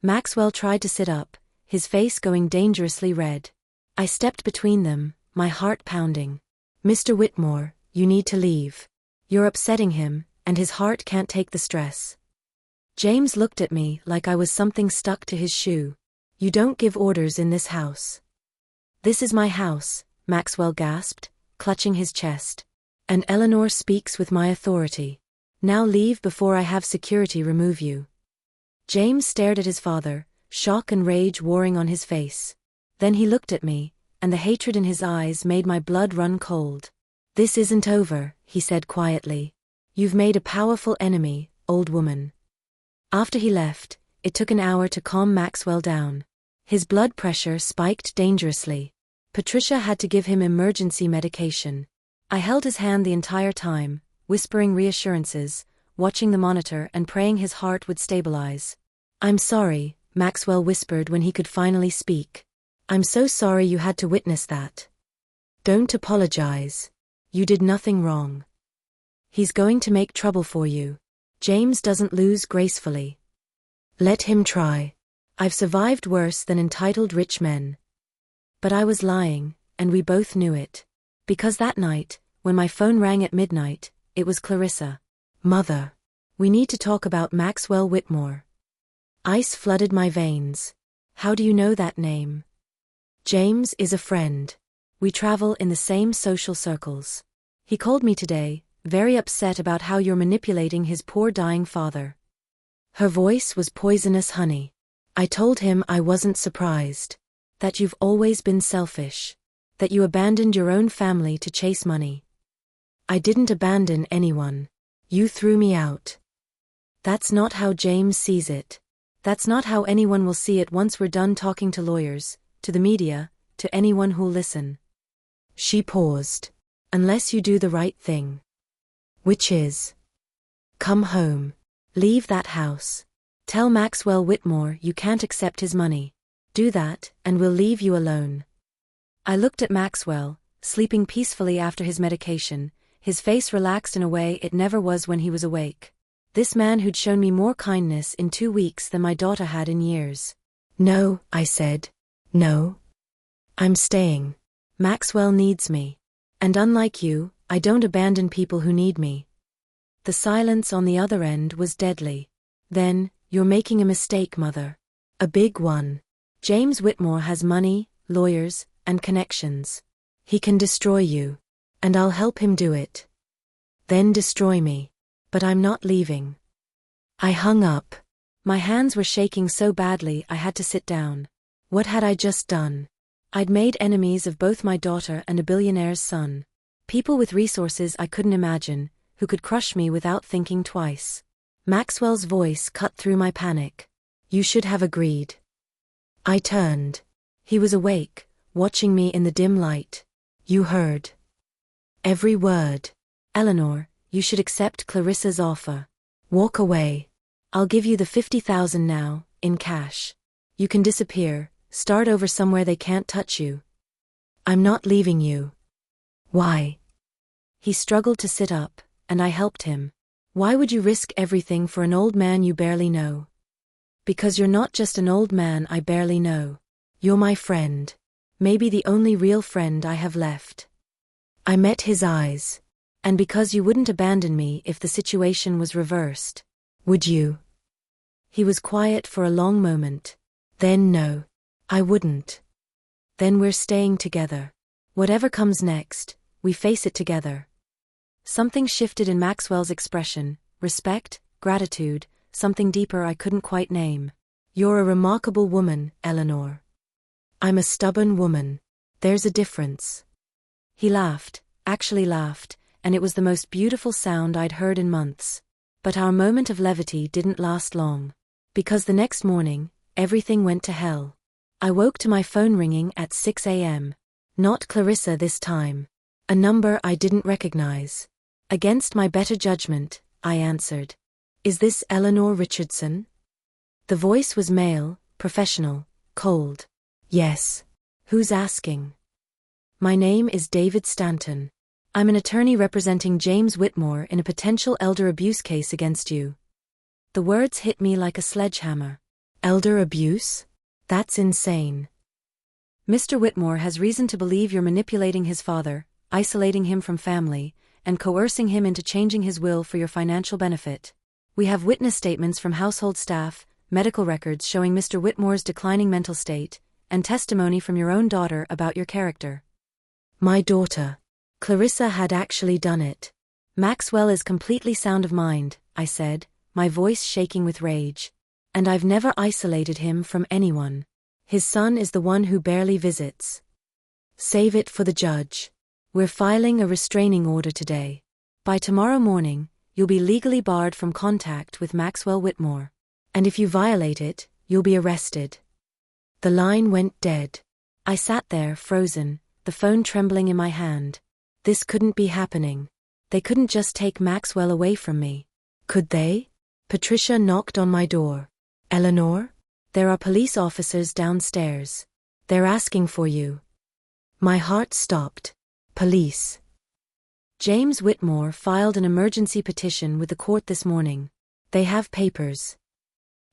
Maxwell tried to sit up, his face going dangerously red. I stepped between them, my heart pounding. "Mr. Whitmore, you need to leave. You're upsetting him, and his heart can't take the stress." James looked at me like I was something stuck to his shoe. "You don't give orders in this house." "This is my house," Maxwell gasped, clutching his chest. "And Eleanor speaks with my authority. Now leave before I have security remove you." James stared at his father, shock and rage warring on his face. Then he looked at me, and the hatred in his eyes made my blood run cold. "This isn't over," he said quietly. "You've made a powerful enemy, old woman." After he left, it took an hour to calm Maxwell down. His blood pressure spiked dangerously. Patricia had to give him emergency medication. I held his hand the entire time, whispering reassurances, watching the monitor and praying his heart would stabilize. "I'm sorry," Maxwell whispered when he could finally speak. "I'm so sorry you had to witness that." "Don't apologize. You did nothing wrong. He's going to make trouble for you. James doesn't lose gracefully. Let him try. I've survived worse than entitled rich men." But I was lying, and we both knew it. Because that night, when my phone rang at midnight, it was Clarissa. "Mother. We need to talk about Maxwell Whitmore." Ice flooded my veins. "How do you know that name?" "James is a friend. We travel in the same social circles. He called me today, very upset about how you're manipulating his poor dying father." Her voice was poisonous honey. "I told him I wasn't surprised. That you've always been selfish. That you abandoned your own family to chase money." "I didn't abandon anyone. You threw me out." "That's not how James sees it. That's not how anyone will see it once we're done talking to lawyers, to the media, to anyone who'll listen." She paused. "Unless you do the right thing." "Which is?" "Come home. Leave that house. Tell Maxwell Whitmore you can't accept his money. Do that, and we'll leave you alone." I looked at Maxwell, sleeping peacefully after his medication, his face relaxed in a way it never was when he was awake. This man who'd shown me more kindness in 2 weeks than my daughter had in years. "No," I said. "No. I'm staying. Maxwell needs me. And unlike you, I don't abandon people who need me." The silence on the other end was deadly. "Then, you're making a mistake, Mother. A big one. James Whitmore has money, lawyers, and connections. He can destroy you. And I'll help him do it. Then destroy me. But I'm not leaving. I hung up. My hands were shaking so badly I had to sit down. What had I just done? I'd made enemies of both my daughter and a billionaire's son. People with resources I couldn't imagine, who could crush me without thinking twice. Maxwell's voice cut through my panic. You should have agreed. I turned. He was awake, watching me in the dim light. You heard every word. Eleanor, you should accept Clarissa's offer. Walk away. I'll give you the $50,000 now, in cash. You can disappear, start over somewhere they can't touch you. I'm not leaving you. Why? He struggled to sit up, and I helped him. Why would you risk everything for an old man you barely know? Because you're not just an old man I barely know. You're my friend. Maybe the only real friend I have left. I met his eyes. And because you wouldn't abandon me if the situation was reversed. Would you? He was quiet for a long moment. Then no. I wouldn't. Then we're staying together. Whatever comes next, we face it together. Something shifted in Maxwell's expression, respect, gratitude, something deeper I couldn't quite name. You're a remarkable woman, Eleanor. I'm a stubborn woman. There's a difference. He laughed, actually laughed, and it was the most beautiful sound I'd heard in months. But our moment of levity didn't last long. Because the next morning, everything went to hell. I woke to my phone ringing at 6 a.m. Not Clarissa this time. A number I didn't recognize. Against my better judgment, I answered. Is this Eleanor Richardson? The voice was male, professional, cold. Yes. Who's asking? My name is David Stanton. I'm an attorney representing James Whitmore in a potential elder abuse case against you. The words hit me like a sledgehammer. Elder abuse? That's insane. Mr. Whitmore has reason to believe you're manipulating his father, isolating him from family, and coercing him into changing his will for your financial benefit. We have witness statements from household staff, medical records showing Mr. Whitmore's declining mental state, and testimony from your own daughter about your character. My daughter. Clarissa had actually done it. Maxwell is completely sound of mind, I said, my voice shaking with rage. And I've never isolated him from anyone. His son is the one who barely visits. Save it for the judge. We're filing a restraining order today. By tomorrow morning, you'll be legally barred from contact with Maxwell Whitmore. And if you violate it, you'll be arrested. The line went dead. I sat there, frozen, the phone trembling in my hand. This couldn't be happening. They couldn't just take Maxwell away from me. Could they? Patricia knocked on my door. Eleanor? There are police officers downstairs. They're asking for you. My heart stopped. Police. James Whitmore filed an emergency petition with the court this morning. They have papers.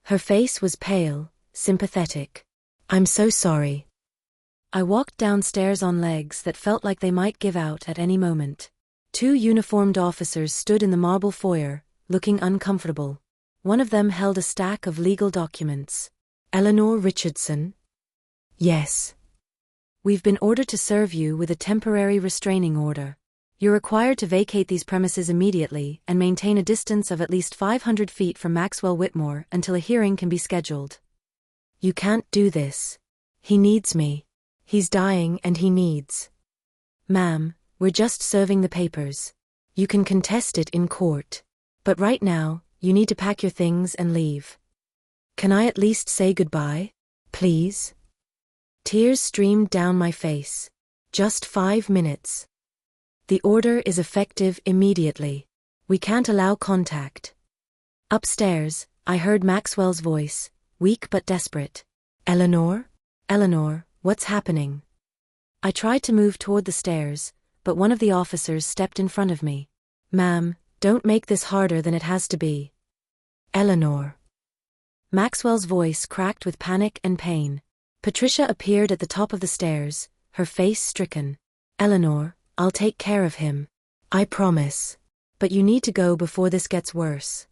Her face was pale, sympathetic. I'm so sorry. I walked downstairs on legs that felt like they might give out at any moment. 2 uniformed officers stood in the marble foyer, looking uncomfortable. One of them held a stack of legal documents. Eleanor Richardson? Yes. We've been ordered to serve you with a temporary restraining order. You're required to vacate these premises immediately and maintain a distance of at least 500 feet from Maxwell Whitmore until a hearing can be scheduled. You can't do this. He needs me. He's dying and he needs. Ma'am, we're just serving the papers. You can contest it in court. But right now, you need to pack your things and leave. Can I at least say goodbye? Please? Tears streamed down my face. Just 5 minutes. The order is effective immediately. We can't allow contact. Upstairs, I heard Maxwell's voice, weak but desperate. Eleanor? Eleanor, what's happening? I tried to move toward the stairs, but one of the officers stepped in front of me. Ma'am, don't make this harder than it has to be. Eleanor. Maxwell's voice cracked with panic and pain. Patricia appeared at the top of the stairs, her face stricken. Eleanor, I'll take care of him. I promise. But you need to go before this gets worse.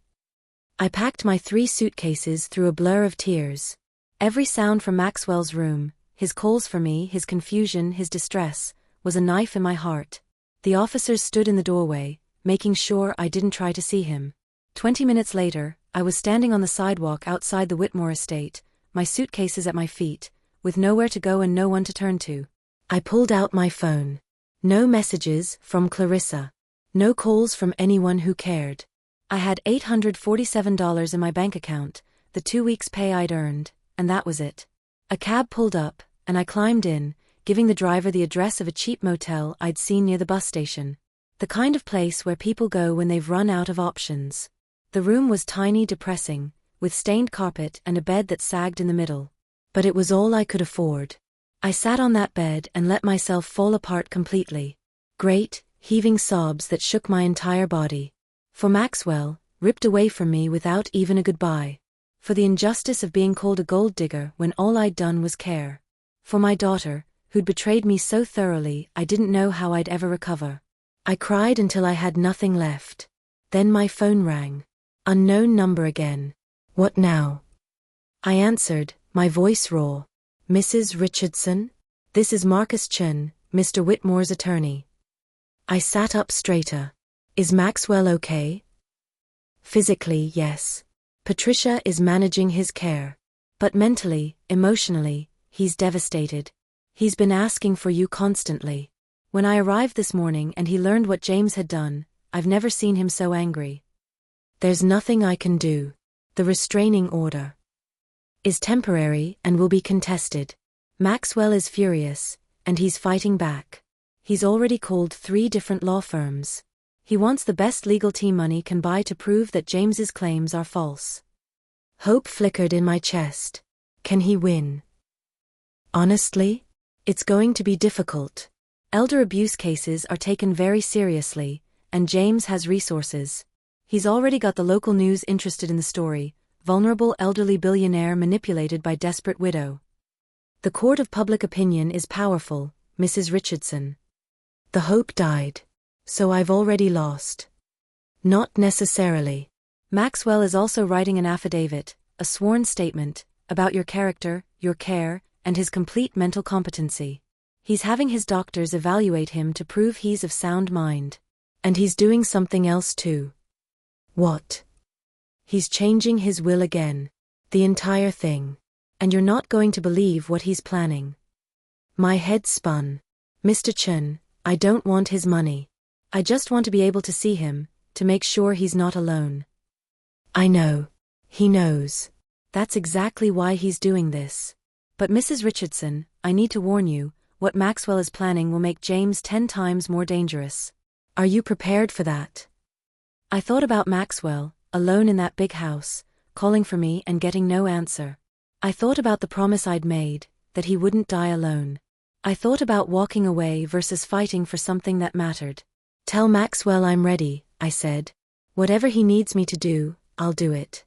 I packed my 3 suitcases through a blur of tears. Every sound from Maxwell's room, his calls for me, his confusion, his distress, was a knife in my heart. The officers stood in the doorway, making sure I didn't try to see him. 20 minutes later, I was standing on the sidewalk outside the Whitmore estate, my suitcases at my feet, with nowhere to go and no one to turn to. I pulled out my phone. No messages from Clarissa. No calls from anyone who cared. I had $847 in my bank account, the 2 weeks' pay I'd earned, and that was it. A cab pulled up, and I climbed in, giving the driver the address of a cheap motel I'd seen near the bus station. The kind of place where people go when they've run out of options. The room was tiny, depressing, with stained carpet and a bed that sagged in the middle. But it was all I could afford. I sat on that bed and let myself fall apart completely. Great, heaving sobs that shook my entire body. For Maxwell, ripped away from me without even a goodbye. For the injustice of being called a gold digger when all I'd done was care. For my daughter, who'd betrayed me so thoroughly I didn't know how I'd ever recover. I cried until I had nothing left. Then my phone rang. Unknown number again. What now? I answered, my voice raw. Mrs. Richardson? This is Marcus Chen, Mr. Whitmore's attorney. I sat up straighter. Is Maxwell okay? Physically, yes. Patricia is managing his care. But mentally, emotionally, he's devastated. He's been asking for you constantly. When I arrived this morning and he learned what James had done, I've never seen him so angry. There's nothing I can do. The restraining order is temporary and will be contested. Maxwell is furious, and he's fighting back. He's already called 3 different law firms. He wants the best legal team money can buy to prove that James's claims are false. Hope flickered in my chest. Can he win? Honestly, it's going to be difficult. Elder abuse cases are taken very seriously, and James has resources. He's already got the local news interested in the story. Vulnerable elderly billionaire manipulated by desperate widow. The court of public opinion is powerful, Mrs. Richardson. The hope died. So I've already lost. Not necessarily. Maxwell is also writing an affidavit, a sworn statement, about your character, your care, and his complete mental competency. He's having his doctors evaluate him to prove he's of sound mind. And he's doing something else too. What? He's changing his will again. The entire thing. And you're not going to believe what he's planning. My head spun. Mr. Chen, I don't want his money. I just want to be able to see him, to make sure he's not alone. I know. He knows. That's exactly why he's doing this. But Mrs. Richardson, I need to warn you, what Maxwell is planning will make James 10 times more dangerous. Are you prepared for that? I thought about Maxwell, alone in that big house, calling for me and getting no answer. I thought about the promise I'd made, that he wouldn't die alone. I thought about walking away versus fighting for something that mattered. Tell Maxwell I'm ready, I said. Whatever he needs me to do, I'll do it.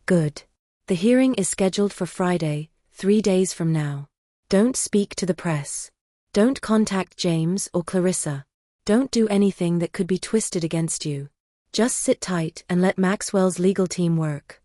Good. The hearing is scheduled for Friday, 3 days from now. Don't speak to the press. Don't contact James or Clarissa. Don't do anything that could be twisted against you. Just sit tight and let Maxwell's legal team work.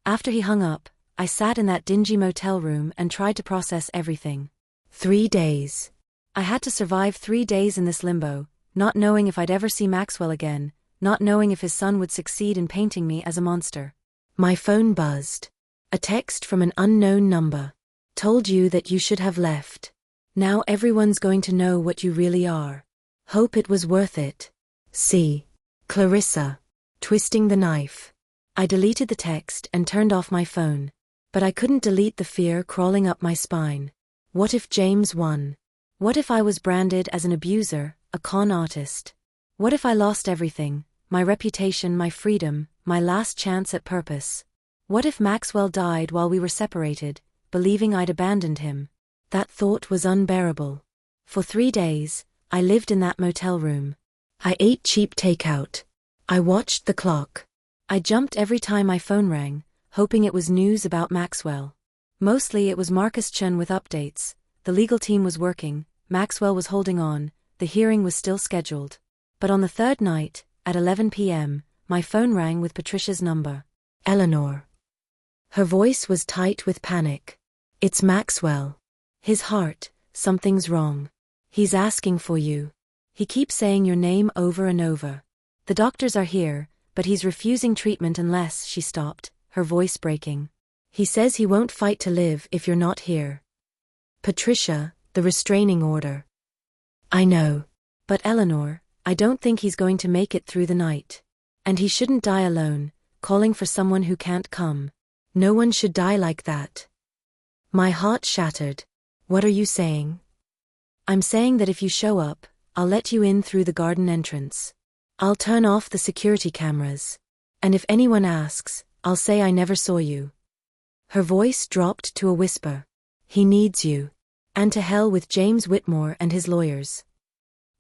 After he hung up, I sat in that dingy motel room and tried to process everything. 3 days. I had to survive 3 days in this limbo, not knowing if I'd ever see Maxwell again, not knowing if his son would succeed in painting me as a monster. My phone buzzed. A text from an unknown number. Told you that you should have left. Now everyone's going to know what you really are. Hope it was worth it. See. Clarissa. Twisting the knife. I deleted the text and turned off my phone. But I couldn't delete the fear crawling up my spine. What if James won? What if I was branded as an abuser, a con artist? What if I lost everything, my reputation, my freedom, my last chance at purpose? What if Maxwell died while we were separated, believing I'd abandoned him? That thought was unbearable. For 3 days, I lived in that motel room. I ate cheap takeout. I watched the clock. I jumped every time my phone rang, hoping it was news about Maxwell. Mostly it was Marcus Chen with updates. The legal team was working, Maxwell was holding on, the hearing was still scheduled. But on the 3rd night, at 11 p.m., my phone rang with Patricia's number. Eleanor. Her voice was tight with panic. It's Maxwell. His heart, something's wrong. He's asking for you. He keeps saying your name over and over. The doctors are here, but he's refusing treatment unless," she stopped, her voice breaking. "He says he won't fight to live if you're not here." "Patricia, the restraining order." "I know. But Eleanor, I don't think he's going to make it through the night. And he shouldn't die alone, calling for someone who can't come. No one should die like that." My heart shattered. "What are you saying?" "I'm saying that if you show up, I'll let you in through the garden entrance. I'll turn off the security cameras. And if anyone asks, I'll say I never saw you." Her voice dropped to a whisper. "He needs you. And to hell with James Whitmore and his lawyers."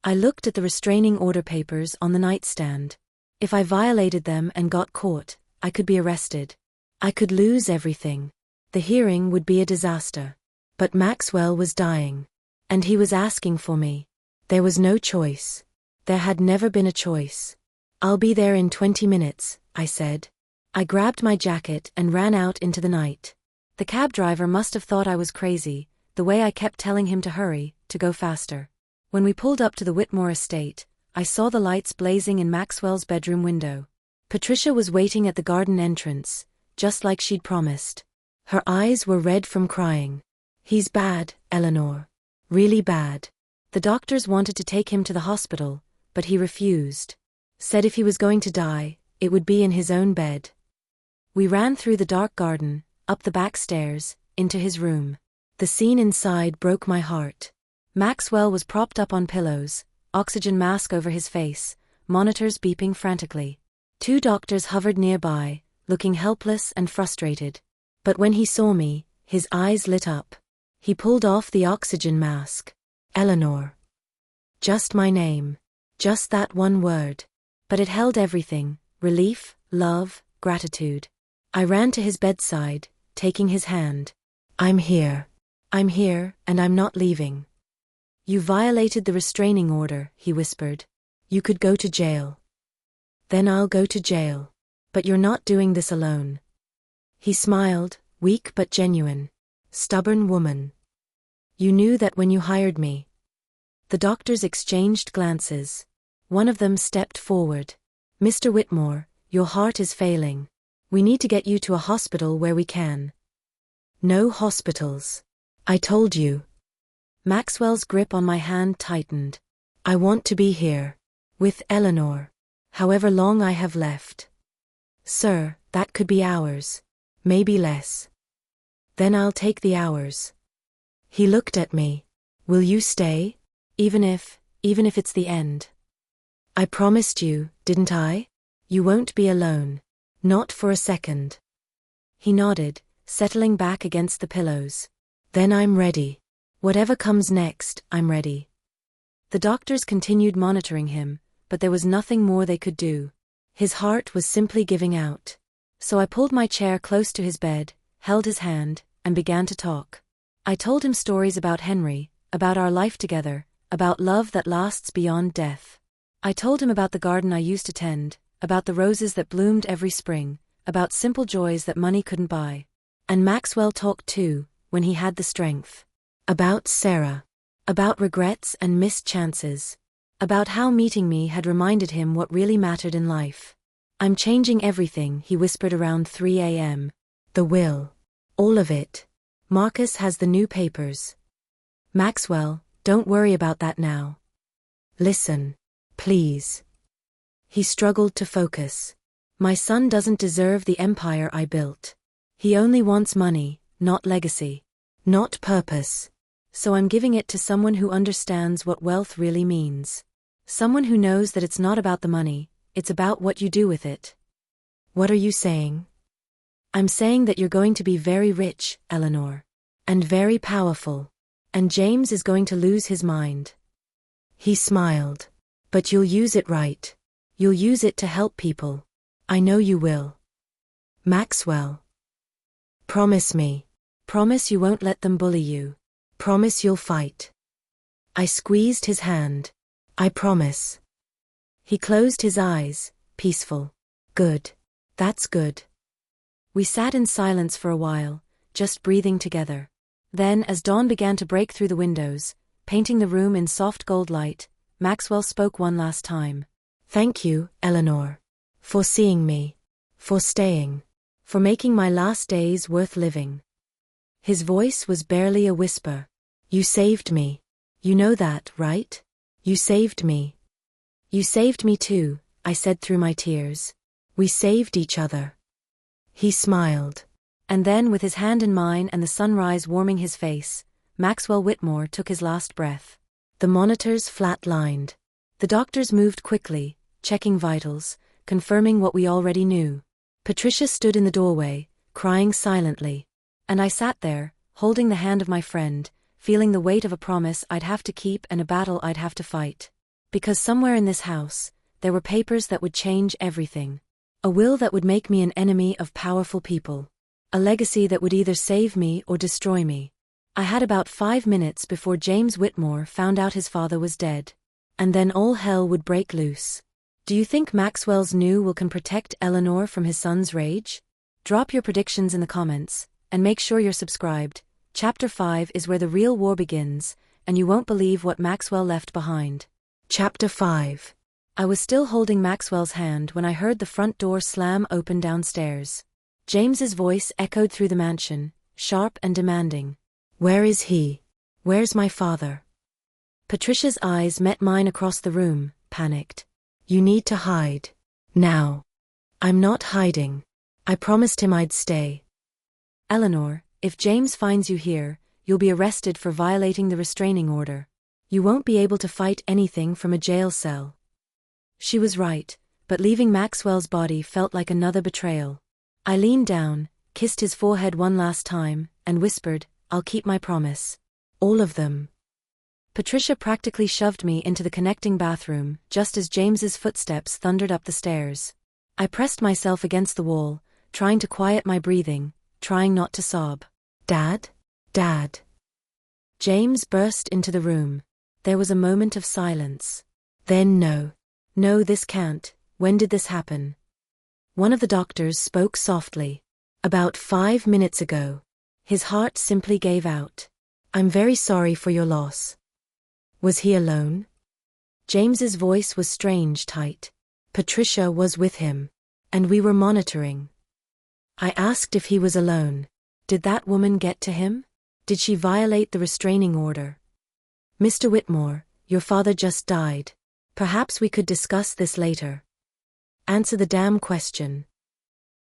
I looked at the restraining order papers on the nightstand. If I violated them and got caught, I could be arrested. I could lose everything. The hearing would be a disaster. But Maxwell was dying. And he was asking for me. There was no choice. There had never been a choice. "I'll be there in 20 minutes, I said. I grabbed my jacket and ran out into the night. The cab driver must have thought I was crazy, the way I kept telling him to hurry, to go faster. When we pulled up to the Whitmore estate, I saw the lights blazing in Maxwell's bedroom window. Patricia was waiting at the garden entrance, just like she'd promised. Her eyes were red from crying. "He's bad, Eleanor. Really bad. The doctors wanted to take him to the hospital, but he refused. Said if he was going to die, it would be in his own bed." We ran through the dark garden, up the back stairs, into his room. The scene inside broke my heart. Maxwell was propped up on pillows, oxygen mask over his face, monitors beeping frantically. 2 doctors hovered nearby, looking helpless and frustrated. But when he saw me, his eyes lit up. He pulled off the oxygen mask. "Eleanor." Just my name. Just that one word. But it held everything: relief, love, gratitude. I ran to his bedside, taking his hand. "I'm here. I'm here, and I'm not leaving." "You violated the restraining order," he whispered. "You could go to jail." "Then I'll go to jail. But you're not doing this alone." He smiled, weak but genuine. "Stubborn woman. You knew that when you hired me." The doctors exchanged glances. One of them stepped forward. "Mr. Whitmore, your heart is failing. We need to get you to a hospital where we can." "No hospitals. I told you." Maxwell's grip on my hand tightened. "I want to be here. With Eleanor. However long I have left." "Sir, that could be hours. Maybe less." "Then I'll take the hours." He looked at me. "Will you stay? Even if it's the end?" "I promised you, didn't I? You won't be alone. Not for a second." He nodded, settling back against the pillows. "Then I'm ready. Whatever comes next, I'm ready." The doctors continued monitoring him, but there was nothing more they could do. His heart was simply giving out. So I pulled my chair close to his bed, held his hand, and began to talk. I told him stories about Henry, about our life together, about love that lasts beyond death. I told him about the garden I used to tend, about the roses that bloomed every spring, about simple joys that money couldn't buy. And Maxwell talked too, when he had the strength. About Sarah. About regrets and missed chances. About how meeting me had reminded him what really mattered in life. "I'm changing everything," he whispered around 3 a.m. "The will. All of it. Marcus has the new papers." "Maxwell, don't worry about that now. Listen. Please." He struggled to focus. "My son doesn't deserve the empire I built. He only wants money, not legacy. Not purpose. So I'm giving it to someone who understands what wealth really means. Someone who knows that it's not about the money, it's about what you do with it." "What are you saying?" "I'm saying that you're going to be very rich, Eleanor. And very powerful. And James is going to lose his mind." He smiled. "But you'll use it right. You'll use it to help people. I know you will." "Maxwell. Promise me. Promise you won't let them bully you. Promise you'll fight." I squeezed his hand. "I promise." He closed his eyes, peaceful. "Good. That's good." We sat in silence for a while, just breathing together. Then, as dawn began to break through the windows, painting the room in soft gold light, Maxwell spoke one last time. "Thank you, Eleanor. For seeing me. For staying. For making my last days worth living." His voice was barely a whisper. "You saved me. You know that, right? You saved me." "You saved me too," I said through my tears. "We saved each other." He smiled. And then, with his hand in mine and the sunrise warming his face, Maxwell Whitmore took his last breath. The monitors flat-lined. The doctors moved quickly, checking vitals, confirming what we already knew. Patricia stood in the doorway, crying silently. And I sat there, holding the hand of my friend, feeling the weight of a promise I'd have to keep and a battle I'd have to fight. Because somewhere in this house, there were papers that would change everything. A will that would make me an enemy of powerful people. A legacy that would either save me or destroy me. I had about 5 minutes before James Whitmore found out his father was dead. And then all hell would break loose. Do you think Maxwell's new will can protect Eleanor from his son's rage? Drop your predictions in the comments, and make sure you're subscribed. Chapter 5 is where the real war begins, and you won't believe what Maxwell left behind. Chapter 5. I was still holding Maxwell's hand when I heard the front door slam open downstairs. James's voice echoed through the mansion, sharp and demanding. "Where is he? Where's my father?" Patricia's eyes met mine across the room, panicked. "You need to hide. Now." "I'm not hiding. I promised him I'd stay." "Eleanor, if James finds you here, you'll be arrested for violating the restraining order. You won't be able to fight anything from a jail cell." She was right, but leaving Maxwell's body felt like another betrayal. I leaned down, kissed his forehead one last time, and whispered, "I'll keep my promise. All of them." Patricia practically shoved me into the connecting bathroom, just as James's footsteps thundered up the stairs. I pressed myself against the wall, trying to quiet my breathing, trying not to sob. "Dad? Dad?" James burst into the room. There was a moment of silence. Then no. "No, this can't. When did this happen?" One of the doctors spoke softly. "About 5 minutes ago." His heart simply gave out. "I'm very sorry for your loss." "Was he alone?" James's voice was strange tight. "Patricia was with him. And we were monitoring." I asked if he was alone. Did that woman get to him? Did she violate the restraining order? "Mr. Whitmore, your father just died. Perhaps we could discuss this later." "Answer the damn question."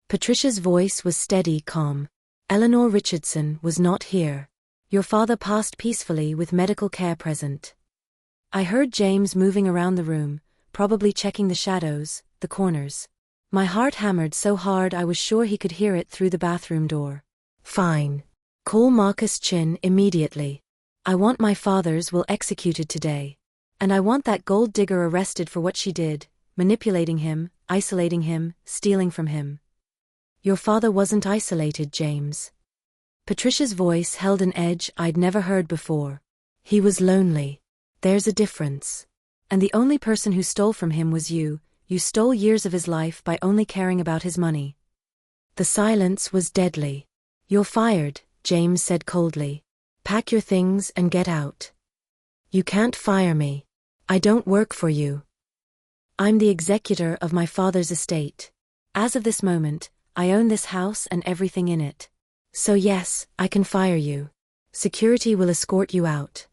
Patricia's voice was steady, calm. "Eleanor Richardson was not here. Your father passed peacefully with medical care present." I heard James moving around the room, probably checking the shadows, the corners. My heart hammered so hard I was sure he could hear it through the bathroom door. "Fine. Call Marcus Chin immediately. I want my father's will executed today. And I want that gold digger arrested for what she did, manipulating him, isolating him, stealing from him." "Your father wasn't isolated, James." Patricia's voice held an edge I'd never heard before. "He was lonely. There's a difference. And the only person who stole from him was you. You stole years of his life by only caring about his money." The silence was deadly. "You're fired," James said coldly. "Pack your things and get out." "You can't fire me. I don't work for you. I'm the executor of my father's estate. As of this moment, I own this house and everything in it. So yes, I can fire you. Security will escort you out."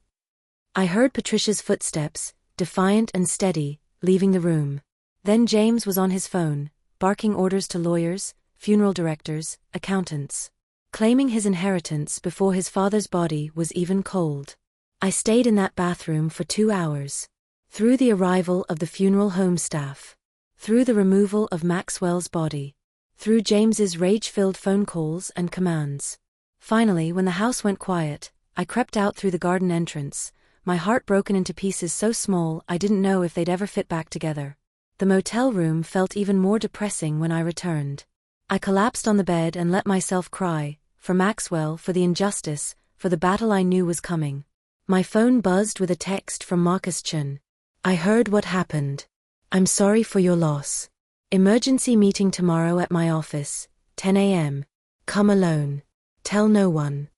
I heard Patricia's footsteps, defiant and steady, leaving the room. Then James was on his phone, barking orders to lawyers, funeral directors, accountants. Claiming his inheritance before his father's body was even cold. I stayed in that bathroom for 2 hours. Through the arrival of the funeral home staff. Through the removal of Maxwell's body. Through James's rage-filled phone calls and commands. Finally, when the house went quiet, I crept out through the garden entrance, my heart broken into pieces so small I didn't know if they'd ever fit back together. The motel room felt even more depressing when I returned. I collapsed on the bed and let myself cry, for Maxwell, for the injustice, for the battle I knew was coming. My phone buzzed with a text from Marcus Chun. "I heard what happened. I'm sorry for your loss. Emergency meeting tomorrow at my office, 10 a.m. Come alone. Tell no one."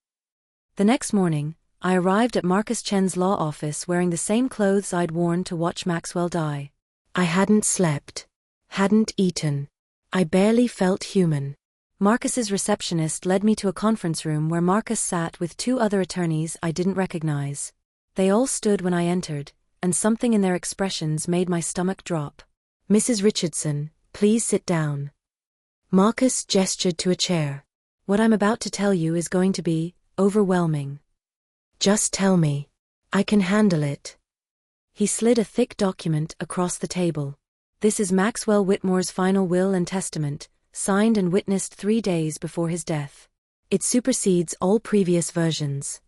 The next morning, I arrived at Marcus Chen's law office wearing the same clothes I'd worn to watch Maxwell die. I hadn't slept. Hadn't eaten. I barely felt human. Marcus's receptionist led me to a conference room where Marcus sat with two other attorneys I didn't recognize. They all stood when I entered, and something in their expressions made my stomach drop. "Mrs. Richardson, please sit down." Marcus gestured to a chair. "What I'm about to tell you is going to be overwhelming. Just tell me. I can handle it." He slid a thick document across the table. "This is Maxwell Whitmore's final will and testament, signed and witnessed 3 days before his death. It supersedes all previous versions."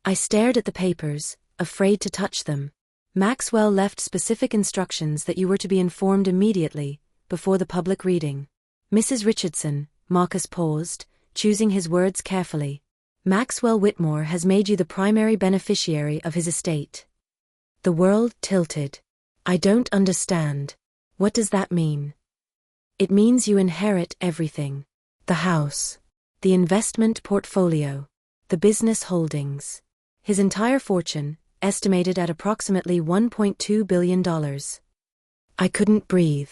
I stared at the papers, afraid to touch them. "Maxwell left specific instructions that you were to be informed immediately, before the public reading." "Mrs. Richardson," Marcus paused, choosing his words carefully. "Maxwell Whitmore has made you the primary beneficiary of his estate." The world tilted. "I don't understand. What does that mean?" "It means you inherit everything. The house. The investment portfolio. The business holdings. His entire fortune, estimated at approximately $1.2 billion. I couldn't breathe.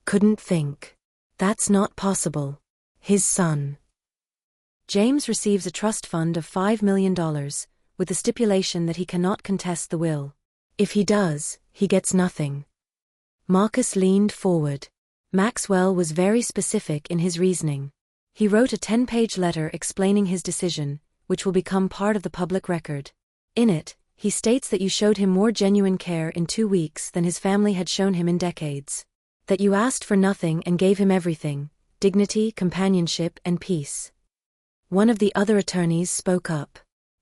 Couldn't think. That's not possible. His son. James receives a trust fund of $5 million, with the stipulation that he cannot contest the will. If he does, he gets nothing." Marcus leaned forward. Maxwell was very specific in his reasoning. He wrote a 10-page letter explaining his decision, which will become part of the public record. In it, he states that you showed him more genuine care in 2 weeks than his family had shown him in decades. That you asked for nothing and gave him everything: dignity, companionship, and peace. One of the other attorneys spoke up.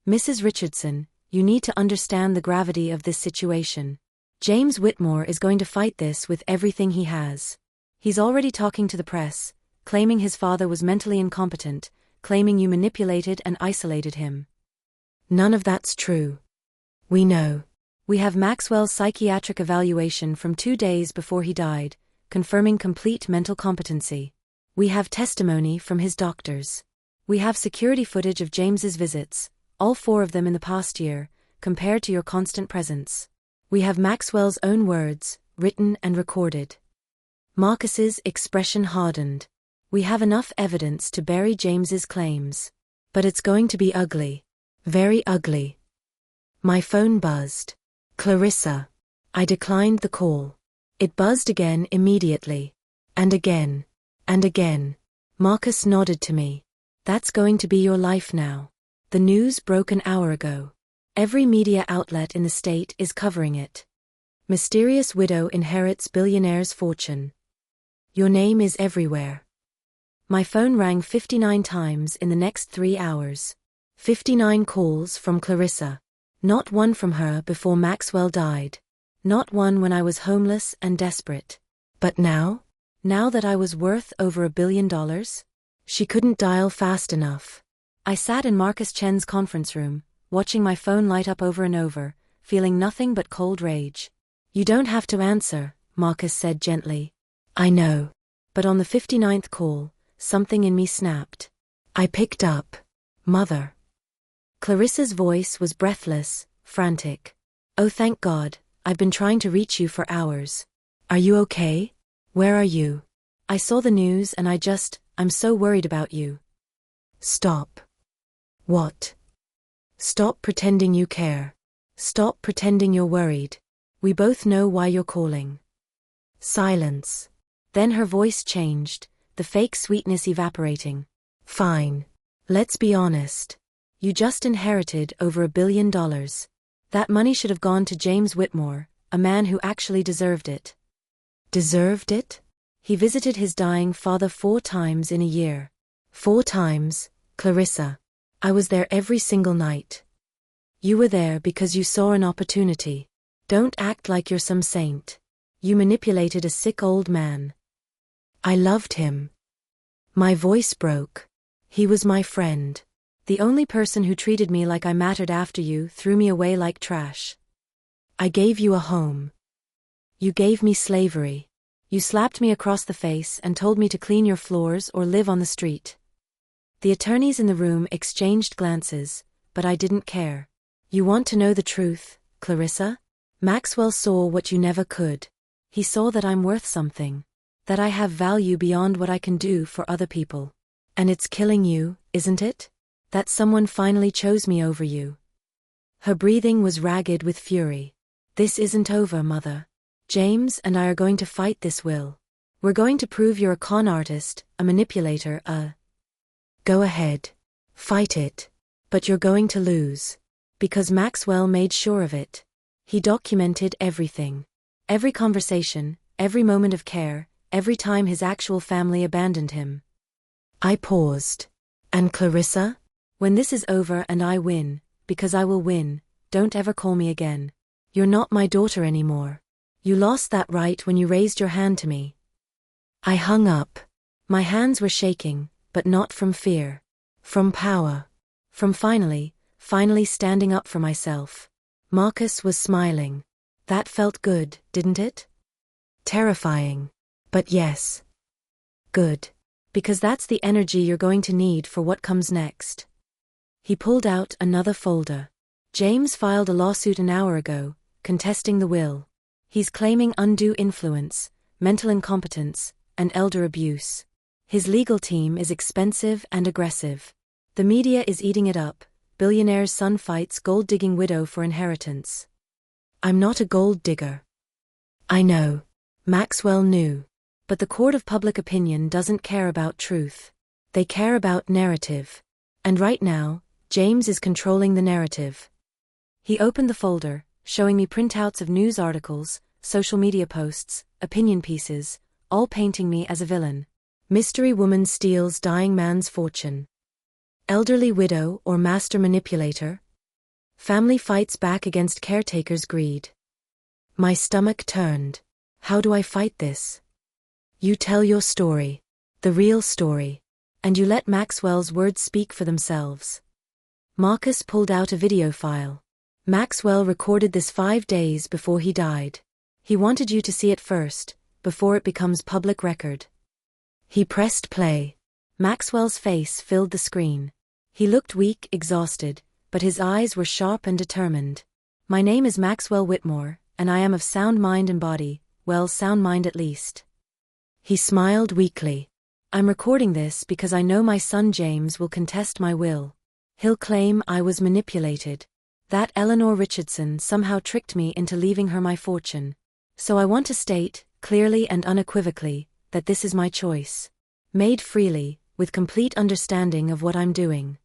"Mrs. Richardson, you need to understand the gravity of this situation. James Whitmore is going to fight this with everything he has. He's already talking to the press, claiming his father was mentally incompetent, claiming you manipulated and isolated him. None of that's true. We know. We have Maxwell's psychiatric evaluation from 2 days before he died, confirming complete mental competency. We have testimony from his doctors. We have security footage of James's visits, all 4 of them in the past year, compared to your constant presence. We have Maxwell's own words, written and recorded." Marcus's expression hardened. "We have enough evidence to bury James's claims. But it's going to be ugly. Very ugly." My phone buzzed. "Clarissa." I declined the call. It buzzed again immediately. And again. And again. Marcus nodded to me. "That's going to be your life now. The news broke an hour ago. Every media outlet in the state is covering it. Mysterious widow inherits billionaire's fortune. Your name is everywhere." My phone rang 59 times in the next 3 hours. 59 calls from Clarissa. Not one from her before Maxwell died. Not one when I was homeless and desperate. But now? Now that I was worth over $1 billion? She couldn't dial fast enough. I sat in Marcus Chen's conference room, watching my phone light up over and over, feeling nothing but cold rage. "You don't have to answer," Marcus said gently. "I know." But on the 59th call, something in me snapped. I picked up. "Mother." Clarissa's voice was breathless, frantic. "Oh, thank God, I've been trying to reach you for hours. Are you okay? Where are you? I saw the news and I'm so worried about you." "Stop." "What?" "Stop pretending you care. Stop pretending you're worried. We both know why you're calling." Silence. Then her voice changed, the fake sweetness evaporating. "Fine. Let's be honest. You just inherited over $1 billion. That money should have gone to James Whitmore, a man who actually deserved it." Deserved it? He visited his dying father 4 times in a year. 4 times, Clarissa. I was there every single night. You were there because you saw an opportunity. Don't act like you're some saint. You manipulated a sick old man. I loved him. My voice broke. He was my friend. The only person who treated me like I mattered after you threw me away like trash. I gave you a home. You gave me slavery. You slapped me across the face and told me to clean your floors or live on the street. The attorneys in the room exchanged glances, but I didn't care. You want to know the truth, Clarissa? Maxwell saw what you never could. He saw that I'm worth something. That I have value beyond what I can do for other people. And it's killing you, isn't it? That someone finally chose me over you. Her breathing was ragged with fury. This isn't over, Mother. James and I are going to fight this will. We're going to prove you're a con artist, a manipulator, Go ahead. Fight it. But you're going to lose. Because Maxwell made sure of it. He documented everything. Every conversation, every moment of care, every time his actual family abandoned him. I paused. And Clarissa? When this is over and I win, because I will win, don't ever call me again. You're not my daughter anymore. You lost that right when you raised your hand to me. I hung up. My hands were shaking, but not from fear. From power. From finally standing up for myself. Marcus was smiling. That felt good, didn't it? Terrifying. But yes. Good. Because that's the energy you're going to need for what comes next. He pulled out another folder. James filed a lawsuit an hour ago, contesting the will. He's claiming undue influence, mental incompetence, and elder abuse. His legal team is expensive and aggressive. The media is eating it up. Billionaire's son fights gold-digging widow for inheritance. I'm not a gold digger. I know. Maxwell knew. But the court of public opinion doesn't care about truth. They care about narrative. And right now, James is controlling the narrative. He opened the folder, showing me printouts of news articles, social media posts, opinion pieces, all painting me as a villain. Mystery woman steals dying man's fortune. Elderly widow or master manipulator? Family fights back against caretaker's greed. My stomach turned. How do I fight this? You tell your story. The real story. And you let Maxwell's words speak for themselves. Marcus pulled out a video file. Maxwell recorded this 5 days before he died. He wanted you to see it first, before it becomes public record. He pressed play. Maxwell's face filled the screen. He looked weak, exhausted, but his eyes were sharp and determined. My name is Maxwell Whitmore, and I am of sound mind and body, well, sound mind at least. He smiled weakly. I'm recording this because I know my son James will contest my will. He'll claim I was manipulated. That Eleanor Richardson somehow tricked me into leaving her my fortune. So I want to state, clearly and unequivocally, that this is my choice. Made freely, with complete understanding of what I'm doing.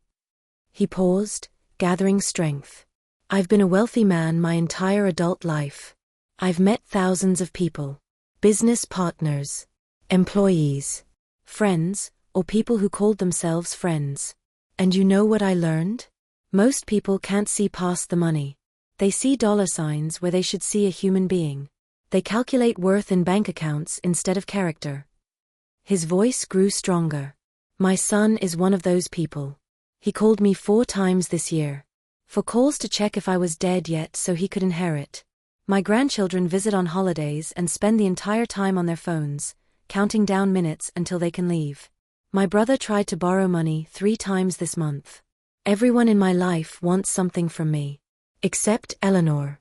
He paused, gathering strength. I've been a wealthy man my entire adult life. I've met thousands of people. Business partners. Employees. Friends, or people who called themselves friends. And you know what I learned? Most people can't see past the money. They see dollar signs where they should see a human being. They calculate worth in bank accounts instead of character. His voice grew stronger. My son is one of those people. He called me 4 times this year. For calls to check if I was dead yet so he could inherit. My grandchildren visit on holidays and spend the entire time on their phones, counting down minutes until they can leave. My brother tried to borrow money 3 times this month. Everyone in my life wants something from me. Except Eleanor.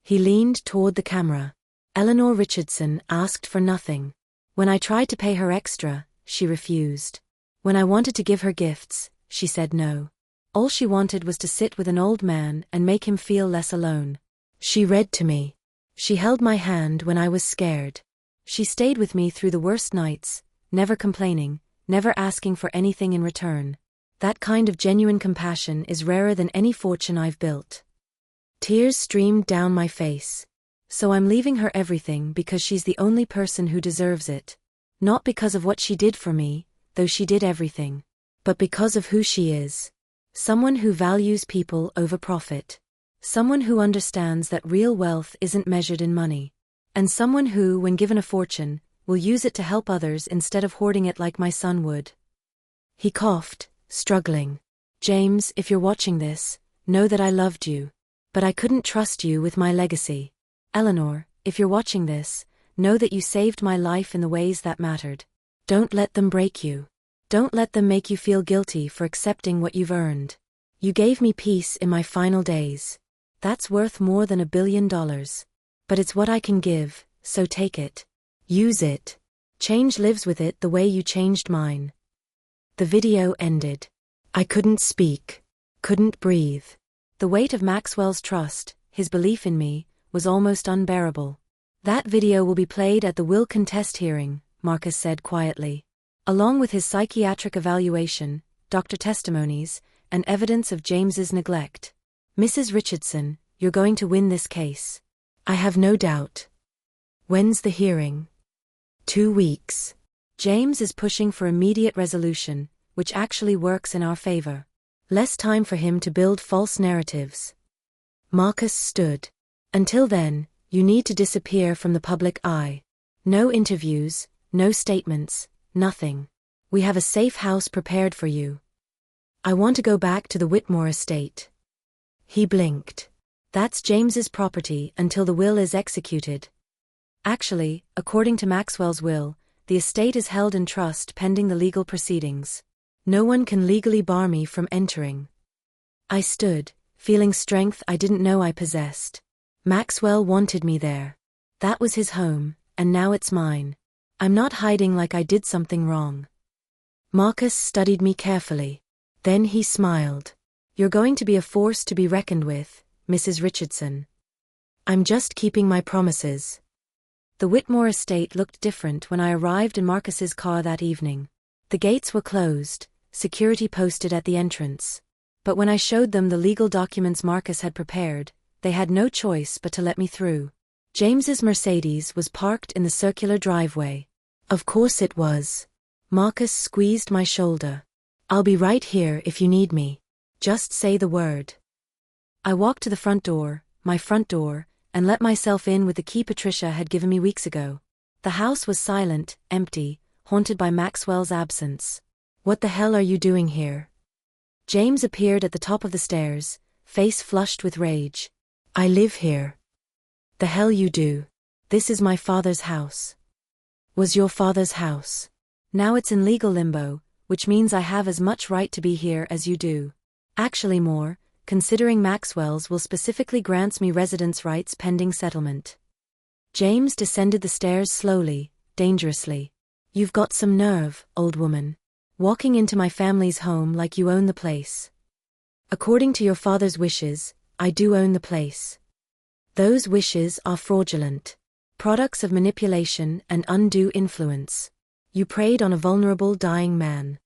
He leaned toward the camera. Eleanor Richardson asked for nothing. When I tried to pay her extra, she refused. When I wanted to give her gifts, she said no. All she wanted was to sit with an old man and make him feel less alone. She read to me. She held my hand when I was scared. She stayed with me through the worst nights, never complaining, never asking for anything in return. That kind of genuine compassion is rarer than any fortune I've built. Tears streamed down my face. So I'm leaving her everything because she's the only person who deserves it. Not because of what she did for me, though she did everything. But because of who she is. Someone who values people over profit. Someone who understands that real wealth isn't measured in money. And someone who, when given a fortune, will use it to help others instead of hoarding it like my son would. He coughed, struggling. James, if you're watching this, know that I loved you. But I couldn't trust you with my legacy. Eleanor, if you're watching this, know that you saved my life in the ways that mattered. Don't let them break you. Don't let them make you feel guilty for accepting what you've earned. You gave me peace in my final days. That's worth more than $1 billion. But it's what I can give, so take it. Use it. Change lives with it the way you changed mine. The video ended. I couldn't speak. Couldn't breathe. The weight of Maxwell's trust, his belief in me, was almost unbearable. That video will be played at the will contest hearing, Marcus said quietly. Along with his psychiatric evaluation, doctor testimonies, and evidence of James's neglect. Mrs. Richardson, you're going to win this case. I have no doubt. When's the hearing? 2 weeks. James is pushing for immediate resolution, which actually works in our favor. Less time for him to build false narratives. Marcus stood. Until then, you need to disappear from the public eye. No interviews, no statements, nothing. We have a safe house prepared for you. I want to go back to the Whitmore estate. He blinked. That's James's property until the will is executed. Actually, according to Maxwell's will, the estate is held in trust pending the legal proceedings. No one can legally bar me from entering. I stood, feeling strength I didn't know I possessed. Maxwell wanted me there. That was his home, and now it's mine. I'm not hiding like I did something wrong. Marcus studied me carefully. Then he smiled. You're going to be a force to be reckoned with, Mrs. Richardson. I'm just keeping my promises. The Whitmore estate looked different when I arrived in Marcus's car that evening. The gates were closed, security posted at the entrance. But when I showed them the legal documents Marcus had prepared, they had no choice but to let me through. James's Mercedes was parked in the circular driveway. Of course it was. Marcus squeezed my shoulder. I'll be right here if you need me. Just say the word. I walked to the front door, my front door, and let myself in with the key Patricia had given me weeks ago. The house was silent, empty, haunted by Maxwell's absence. What the hell are you doing here? James appeared at the top of the stairs, face flushed with rage. I live here. The hell you do. This is my father's house. Was your father's house. Now it's in legal limbo, which means I have as much right to be here as you do. Actually more, considering Maxwell's will specifically grants me residence rights pending settlement. James descended the stairs slowly, dangerously. You've got some nerve, old woman. Walking into my family's home like you own the place. According to your father's wishes, I do own the place. Those wishes are fraudulent. Products of manipulation and undue influence. You preyed on a vulnerable, dying man.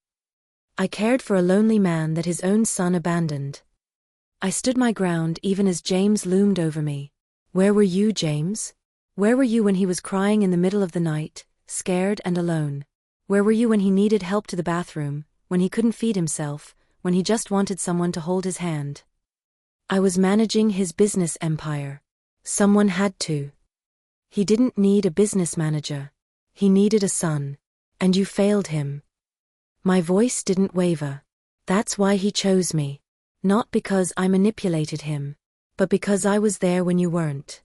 I cared for a lonely man that his own son abandoned. I stood my ground even as James loomed over me. Where were you, James? Where were you when he was crying in the middle of the night, scared and alone? Where were you when he needed help to the bathroom, when he couldn't feed himself, when he just wanted someone to hold his hand? I was managing his business empire. Someone had to. He didn't need a business manager. He needed a son. And you failed him. My voice didn't waver. That's why he chose me. Not because I manipulated him, but because I was there when you weren't.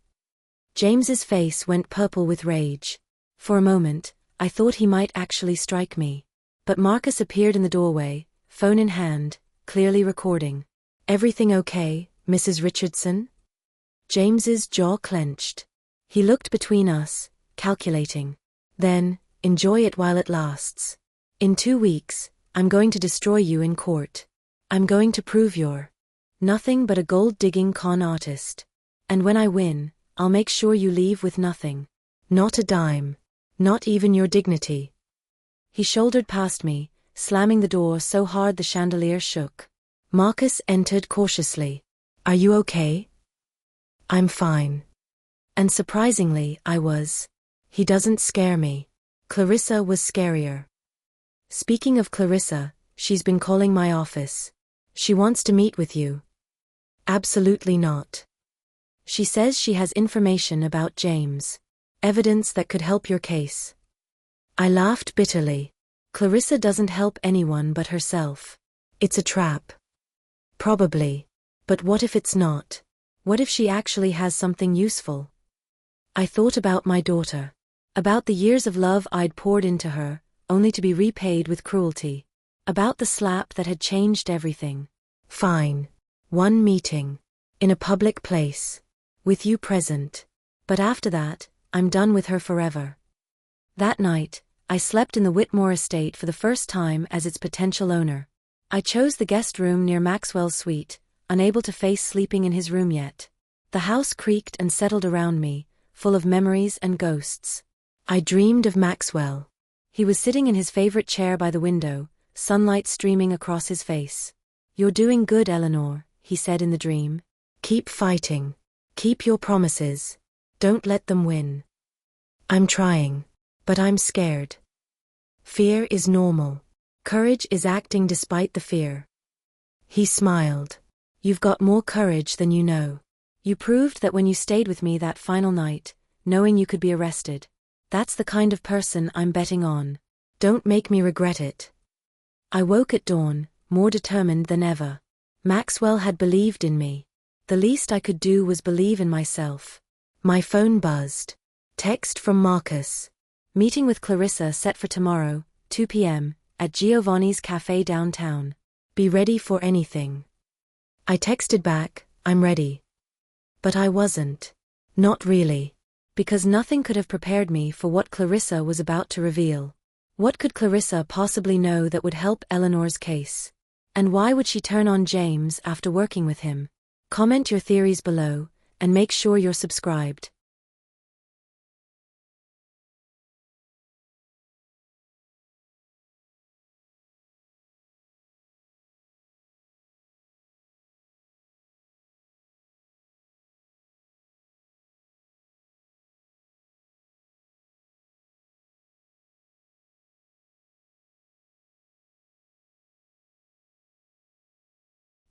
James's face went purple with rage. For a moment, I thought he might actually strike me. But Marcus appeared in the doorway, phone in hand, clearly recording. Everything okay, Mrs. Richardson? James's jaw clenched. He looked between us, calculating. Then, enjoy it while it lasts. In 2 weeks, I'm going to destroy you in court. I'm going to prove you're nothing but a gold-digging con artist. And when I win, I'll make sure you leave with nothing. Not a dime. Not even your dignity. He shouldered past me, slamming the door so hard the chandelier shook. Marcus entered cautiously. Are you okay? I'm fine. And surprisingly, I was. He doesn't scare me. Clarissa was scarier. Speaking of Clarissa, she's been calling my office. She wants to meet with you. Absolutely not. She says she has information about James. Evidence that could help your case. I laughed bitterly. Clarissa doesn't help anyone but herself. It's a trap. Probably. But what if it's not? What if she actually has something useful? I thought about my daughter. About the years of love I'd poured into her, only to be repaid with cruelty. About the slap that had changed everything. Fine. One meeting. In a public place. With you present. But after that, I'm done with her forever. That night, I slept in the Whitmore estate for the first time as its potential owner. I chose the guest room near Maxwell's suite, unable to face sleeping in his room yet. The house creaked and settled around me, full of memories and ghosts. I dreamed of Maxwell. He was sitting in his favorite chair by the window, sunlight streaming across his face. "You're doing good, Eleanor," he said in the dream. "Keep fighting. Keep your promises. Don't let them win." "I'm trying. But I'm scared." "Fear is normal. Courage is acting despite the fear." He smiled. "You've got more courage than you know. You proved that when you stayed with me that final night, knowing you could be arrested. That's the kind of person I'm betting on. Don't make me regret it." I woke at dawn, more determined than ever. Maxwell had believed in me. The least I could do was believe in myself. My phone buzzed. Text from Marcus. "Meeting with Clarissa set for tomorrow, 2 p.m., at Giovanni's Cafe downtown. Be ready for anything." I texted back, "I'm ready." But I wasn't. Not really. Because nothing could have prepared me for what Clarissa was about to reveal. What could Clarissa possibly know that would help Eleanor's case? And why would she turn on James after working with him? Comment your theories below, and make sure you're subscribed.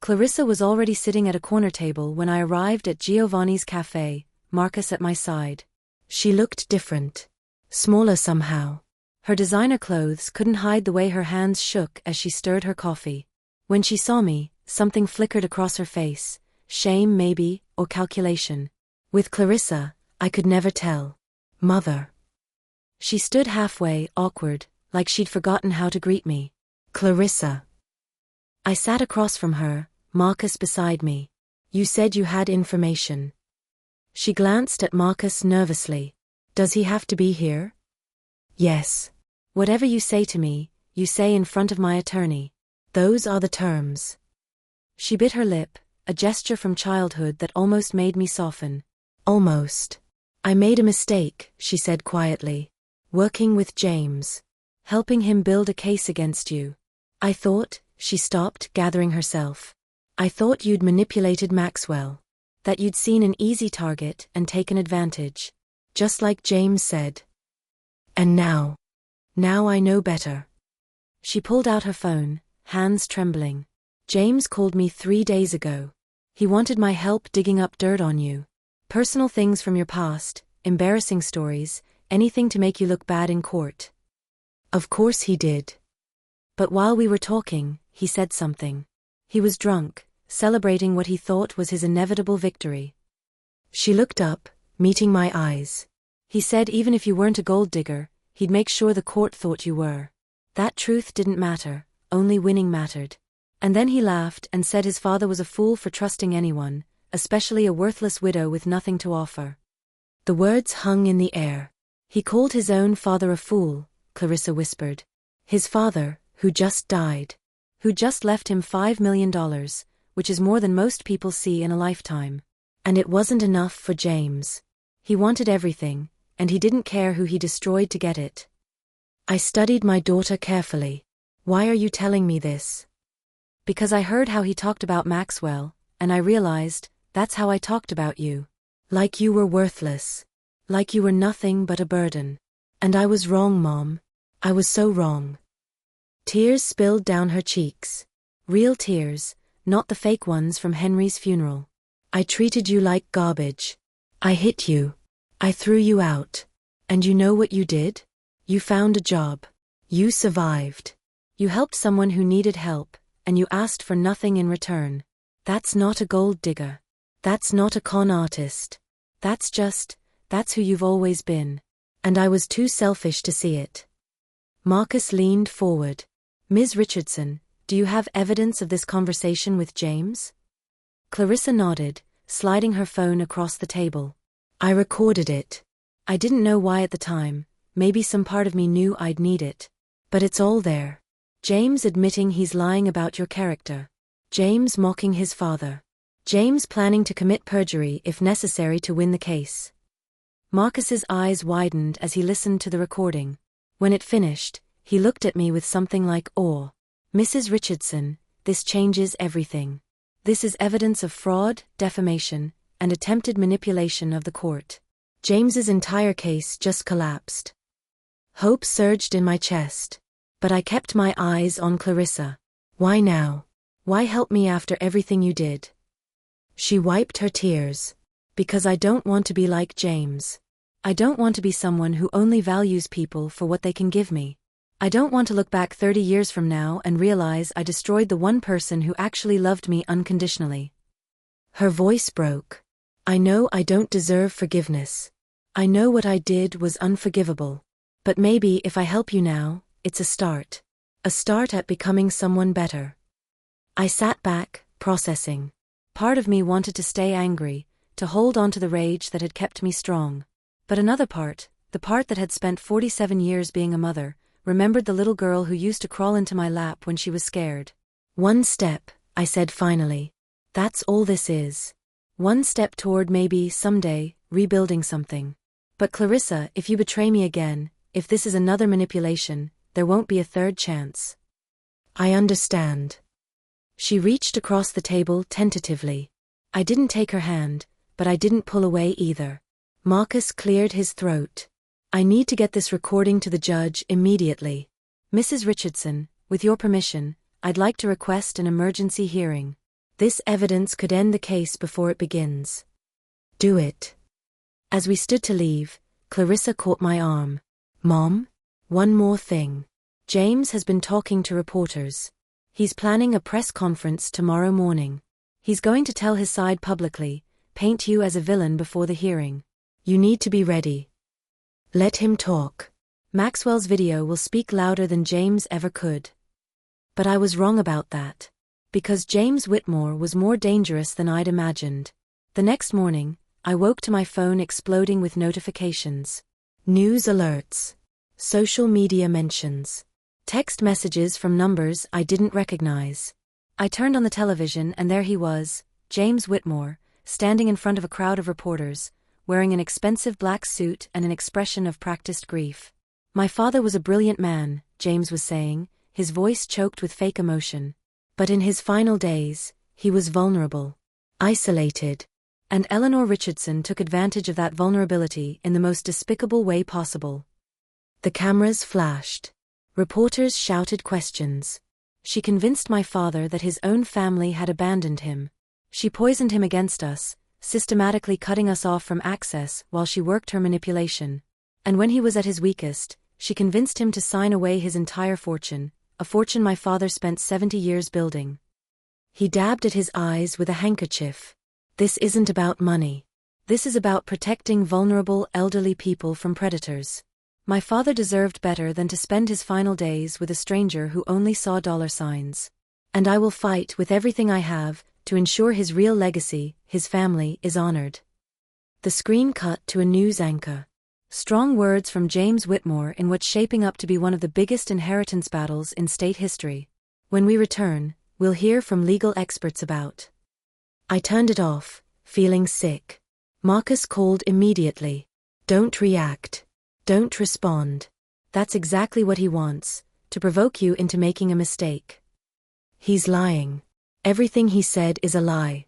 Clarissa was already sitting at a corner table when I arrived at Giovanni's Cafe, Marcus at my side. She looked different. Smaller somehow. Her designer clothes couldn't hide the way her hands shook as she stirred her coffee. When she saw me, something flickered across her face. Shame maybe, or calculation. With Clarissa, I could never tell. "Mother." She stood halfway, awkward, like she'd forgotten how to greet me. "Clarissa." I sat across from her, Marcus beside me. "You said you had information." She glanced at Marcus nervously. "Does he have to be here?" "Yes." "Whatever you say to me, you say in front of my attorney. Those are the terms." She bit her lip, a gesture from childhood that almost made me soften. "Almost. I made a mistake," she said quietly. "Working with James. Helping him build a case against you. I thought," she stopped, gathering herself. "I thought you'd manipulated Maxwell. That you'd seen an easy target and taken advantage. Just like James said. And now I know better." She pulled out her phone, hands trembling. "James called me 3 days ago. He wanted my help digging up dirt on you. Personal things from your past, embarrassing stories, anything to make you look bad in court." "Of course he did." "But while we were talking, he said something. He was drunk, celebrating what he thought was his inevitable victory." She looked up, meeting my eyes. "He said even if you weren't a gold digger, he'd make sure the court thought you were. That truth didn't matter, only winning mattered. And then he laughed and said his father was a fool for trusting anyone, especially a worthless widow with nothing to offer." The words hung in the air. "He called his own father a fool," Clarissa whispered. "His father, who just died. Who just left him $5 million, which is more than most people see in a lifetime. And it wasn't enough for James. He wanted everything, and he didn't care who he destroyed to get it." I studied my daughter carefully. "Why are you telling me this?" "Because I heard how he talked about Maxwell, and I realized, that's how I talked about you. Like you were worthless. Like you were nothing but a burden. And I was wrong, Mom. I was so wrong." Tears spilled down her cheeks. Real tears, not the fake ones from Henry's funeral. "I treated you like garbage. I hit you. I threw you out. And you know what you did? You found a job. You survived. You helped someone who needed help, and you asked for nothing in return. That's not a gold digger. That's not a con artist. That's who you've always been. And I was too selfish to see it." Marcus leaned forward. "Ms. Richardson, Do you have evidence of this conversation with James? Clarissa nodded, sliding her phone across the table. I recorded it. I didn't know why at the time, maybe some part of me knew I'd need it. But it's all there. James admitting he's lying about your character. James mocking his father. James planning to commit perjury if necessary to win the case. Marcus's eyes widened as he listened to the recording. When it finished, he looked at me with something like awe. Mrs. Richardson, this changes everything. This is evidence of fraud, defamation, and attempted manipulation of the court. James's entire case just collapsed. Hope surged in my chest. But I kept my eyes on Clarissa. Why now? Why help me after everything you did? She wiped her tears. Because I don't want to be like James. I don't want to be someone who only values people for what they can give me. I don't want to look back 30 years from now and realize I destroyed the one person who actually loved me unconditionally. Her voice broke. I know I don't deserve forgiveness. I know what I did was unforgivable. But maybe if I help you now, it's a start. A start at becoming someone better. I sat back, processing. Part of me wanted to stay angry, to hold on to the rage that had kept me strong. But another part, the part that had spent 47 years being a mother, remembered the little girl who used to crawl into my lap when she was scared. One step, I said finally. That's all this is. One step toward maybe, someday, rebuilding something. But Clarissa, if you betray me again, if this is another manipulation, there won't be a third chance. I understand. She reached across the table tentatively. I didn't take her hand, but I didn't pull away either. Marcus cleared his throat. I need to get this recording to the judge immediately. Mrs. Richardson, with your permission, I'd like to request an emergency hearing. This evidence could end the case before it begins. Do it. As we stood to leave, Clarissa caught my arm. Mom? One more thing. James has been talking to reporters. He's planning a press conference tomorrow morning. He's going to tell his side publicly, paint you as a villain before the hearing. You need to be ready. Let him talk. Maxwell's video will speak louder than James ever could. But I was wrong about that. Because James Whitmore was more dangerous than I'd imagined. The next morning, I woke to my phone exploding with notifications. News alerts. Social media mentions. Text messages from numbers I didn't recognize. I turned on the television and there he was, James Whitmore, standing in front of a crowd of reporters, wearing an expensive black suit and an expression of practiced grief. My father was a brilliant man, James was saying, his voice choked with fake emotion. But in his final days, he was vulnerable. Isolated. And Eleanor Richardson took advantage of that vulnerability in the most despicable way possible. The cameras flashed. Reporters shouted questions. She convinced my father that his own family had abandoned him. She poisoned him against us, systematically cutting us off from access while she worked her manipulation. And when he was at his weakest, she convinced him to sign away his entire fortune, a fortune my father spent 70 years building. He dabbed at his eyes with a handkerchief. This isn't about money. This is about protecting vulnerable elderly people from predators. My father deserved better than to spend his final days with a stranger who only saw dollar signs. And I will fight with everything I have to ensure his real legacy, his family, is honored. The screen cut to a news anchor. Strong words from James Whitmore in what's shaping up to be one of the biggest inheritance battles in state history. When we return, we'll hear from legal experts about. I turned it off, feeling sick. Marcus called immediately. Don't react. Don't respond. That's exactly what he wants, to provoke you into making a mistake. He's lying. Everything he said is a lie.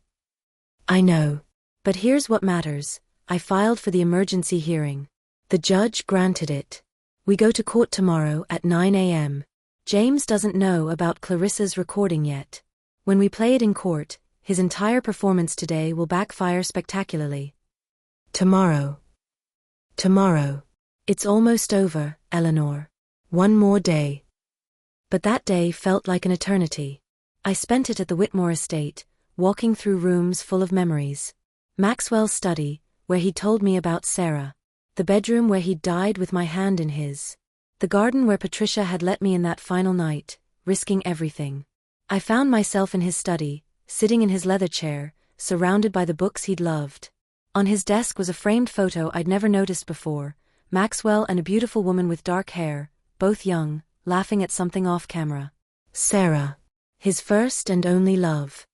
I know. But here's what matters. I filed for the emergency hearing. The judge granted it. We go to court tomorrow at 9 a.m. James doesn't know about Clarissa's recording yet. When we play it in court, his entire performance today will backfire spectacularly. Tomorrow. Tomorrow. It's almost over, Eleanor. One more day. But that day felt like an eternity. I spent it at the Whitmore estate, walking through rooms full of memories. Maxwell's study, where he'd told me about Sarah. The bedroom where he'd died with my hand in his. The garden where Patricia had let me in that final night, risking everything. I found myself in his study, sitting in his leather chair, surrounded by the books he'd loved. On his desk was a framed photo I'd never noticed before, Maxwell and a beautiful woman with dark hair, both young, laughing at something off camera. Sarah. His first and only love.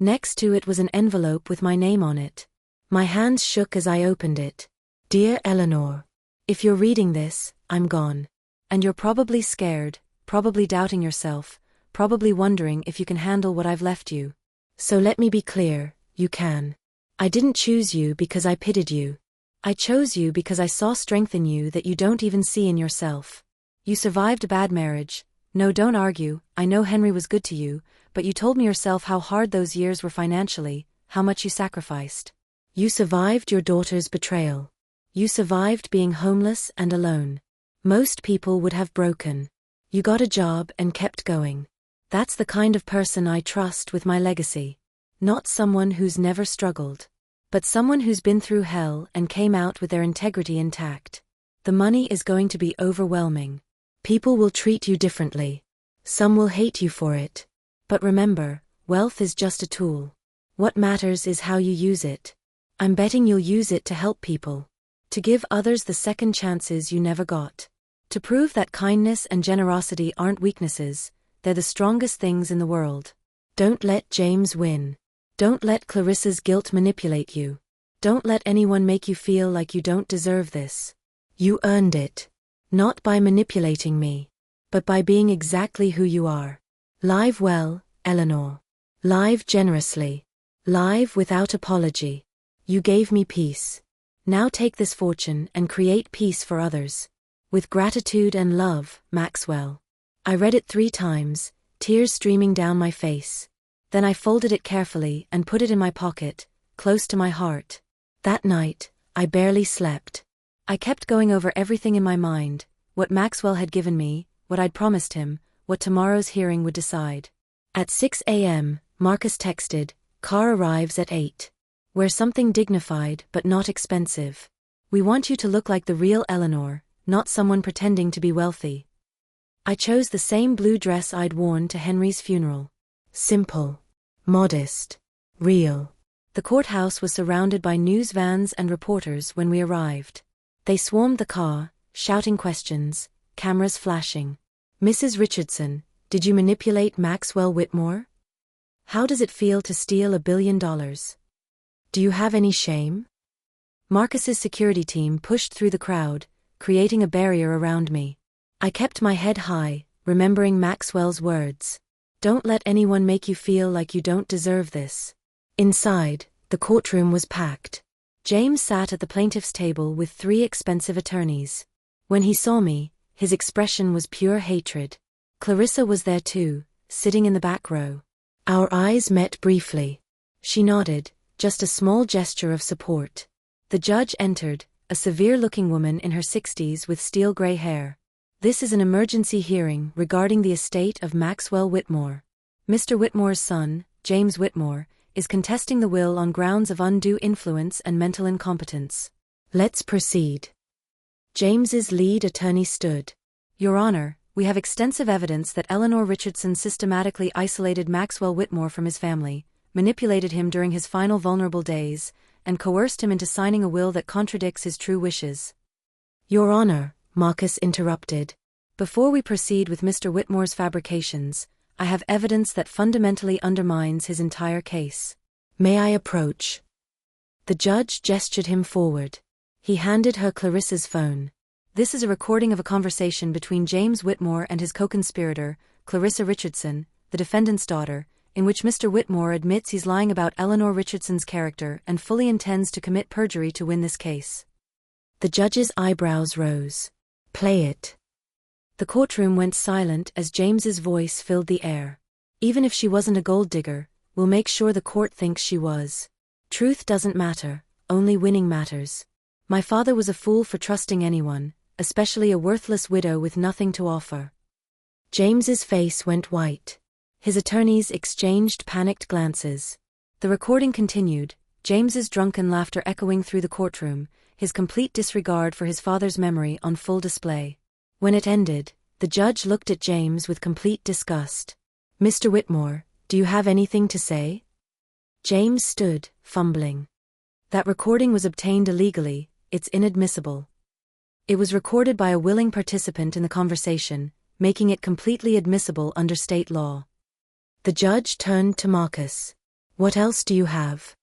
Next to it was an envelope with my name on it. My hands shook as I opened it. Dear Eleanor. If you're reading this, I'm gone. And you're probably scared, probably doubting yourself, probably wondering if you can handle what I've left you. So let me be clear, you can. I didn't choose you because I pitied you. I chose you because I saw strength in you that you don't even see in yourself. You survived a bad marriage. No, don't argue, I know Henry was good to you, but you told me yourself how hard those years were financially, how much you sacrificed. You survived your daughter's betrayal. You survived being homeless and alone. Most people would have broken. You got a job and kept going. That's the kind of person I trust with my legacy. Not someone who's never struggled, but someone who's been through hell and came out with their integrity intact. The money is going to be overwhelming. People will treat you differently. Some will hate you for it. But remember, wealth is just a tool. What matters is how you use it. I'm betting you'll use it to help people. To give others the second chances you never got. To prove that kindness and generosity aren't weaknesses, they're the strongest things in the world. Don't let James win. Don't let Clarissa's guilt manipulate you. Don't let anyone make you feel like you don't deserve this. You earned it. Not by manipulating me, but by being exactly who you are. Live well, Eleanor. Live generously. Live without apology. You gave me peace. Now take this fortune and create peace for others. With gratitude and love, Maxwell. I read it 3 times, tears streaming down my face. Then I folded it carefully and put it in my pocket, close to my heart. That night, I barely slept. I kept going over everything in my mind, what Maxwell had given me, what I'd promised him, what tomorrow's hearing would decide. At 6 a.m., Marcus texted, "Car arrives at 8. Wear something dignified but not expensive. We want you to look like the real Eleanor, not someone pretending to be wealthy." I chose the same blue dress I'd worn to Henry's funeral. Simple. Modest. Real. The courthouse was surrounded by news vans and reporters when we arrived. They swarmed the car, shouting questions, cameras flashing. "Mrs. Richardson, did you manipulate Maxwell Whitmore? How does it feel to steal $1 billion? Do you have any shame?" Marcus's security team pushed through the crowd, creating a barrier around me. I kept my head high, remembering Maxwell's words. Don't let anyone make you feel like you don't deserve this. Inside, the courtroom was packed. James sat at the plaintiff's table with 3 expensive attorneys. When he saw me, his expression was pure hatred. Clarissa was there too, sitting in the back row. Our eyes met briefly. She nodded, just a small gesture of support. The judge entered, a severe-looking woman in her 60s with steel-gray hair. "This is an emergency hearing regarding the estate of Maxwell Whitmore. Mr. Whitmore's son, James Whitmore, is contesting the will on grounds of undue influence and mental incompetence. Let's proceed." James's lead attorney stood. "Your Honor, we have extensive evidence that Eleanor Richardson systematically isolated Maxwell Whitmore from his family, manipulated him during his final vulnerable days, and coerced him into signing a will that contradicts his true wishes." "Your Honor," Marcus interrupted. "Before we proceed with Mr. Whitmore's fabrications, I have evidence that fundamentally undermines his entire case. May I approach?" The judge gestured him forward. He handed her Clarissa's phone. "This is a recording of a conversation between James Whitmore and his co-conspirator, Clarissa Richardson, the defendant's daughter, in which Mr. Whitmore admits he's lying about Eleanor Richardson's character and fully intends to commit perjury to win this case." The judge's eyebrows rose. "Play it." The courtroom went silent as James's voice filled the air. "Even if she wasn't a gold digger, we'll make sure the court thinks she was. Truth doesn't matter, only winning matters. My father was a fool for trusting anyone, especially a worthless widow with nothing to offer." James's face went white. His attorneys exchanged panicked glances. The recording continued, James's drunken laughter echoing through the courtroom, his complete disregard for his father's memory on full display. When it ended, The judge looked at James with complete disgust. "Mr. Whitmore, do you have anything to say?" James stood, fumbling. "That recording was obtained illegally, it's inadmissible." It was recorded by a willing participant in the conversation, making it completely admissible under state law. The judge turned to Marcus. "What else do you have?"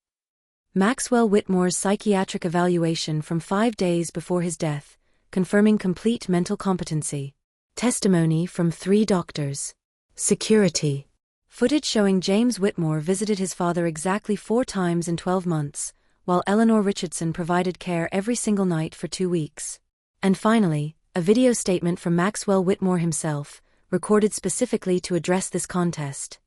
Maxwell Whitmore's psychiatric evaluation from 5 days before his death, confirming complete mental competency. Testimony from 3 doctors. Security. Footage showing James Whitmore visited his father exactly 4 times in 12 months, while Eleanor Richardson provided care every single night for 2 weeks. And finally, a video statement from Maxwell Whitmore himself, recorded specifically to address this contest.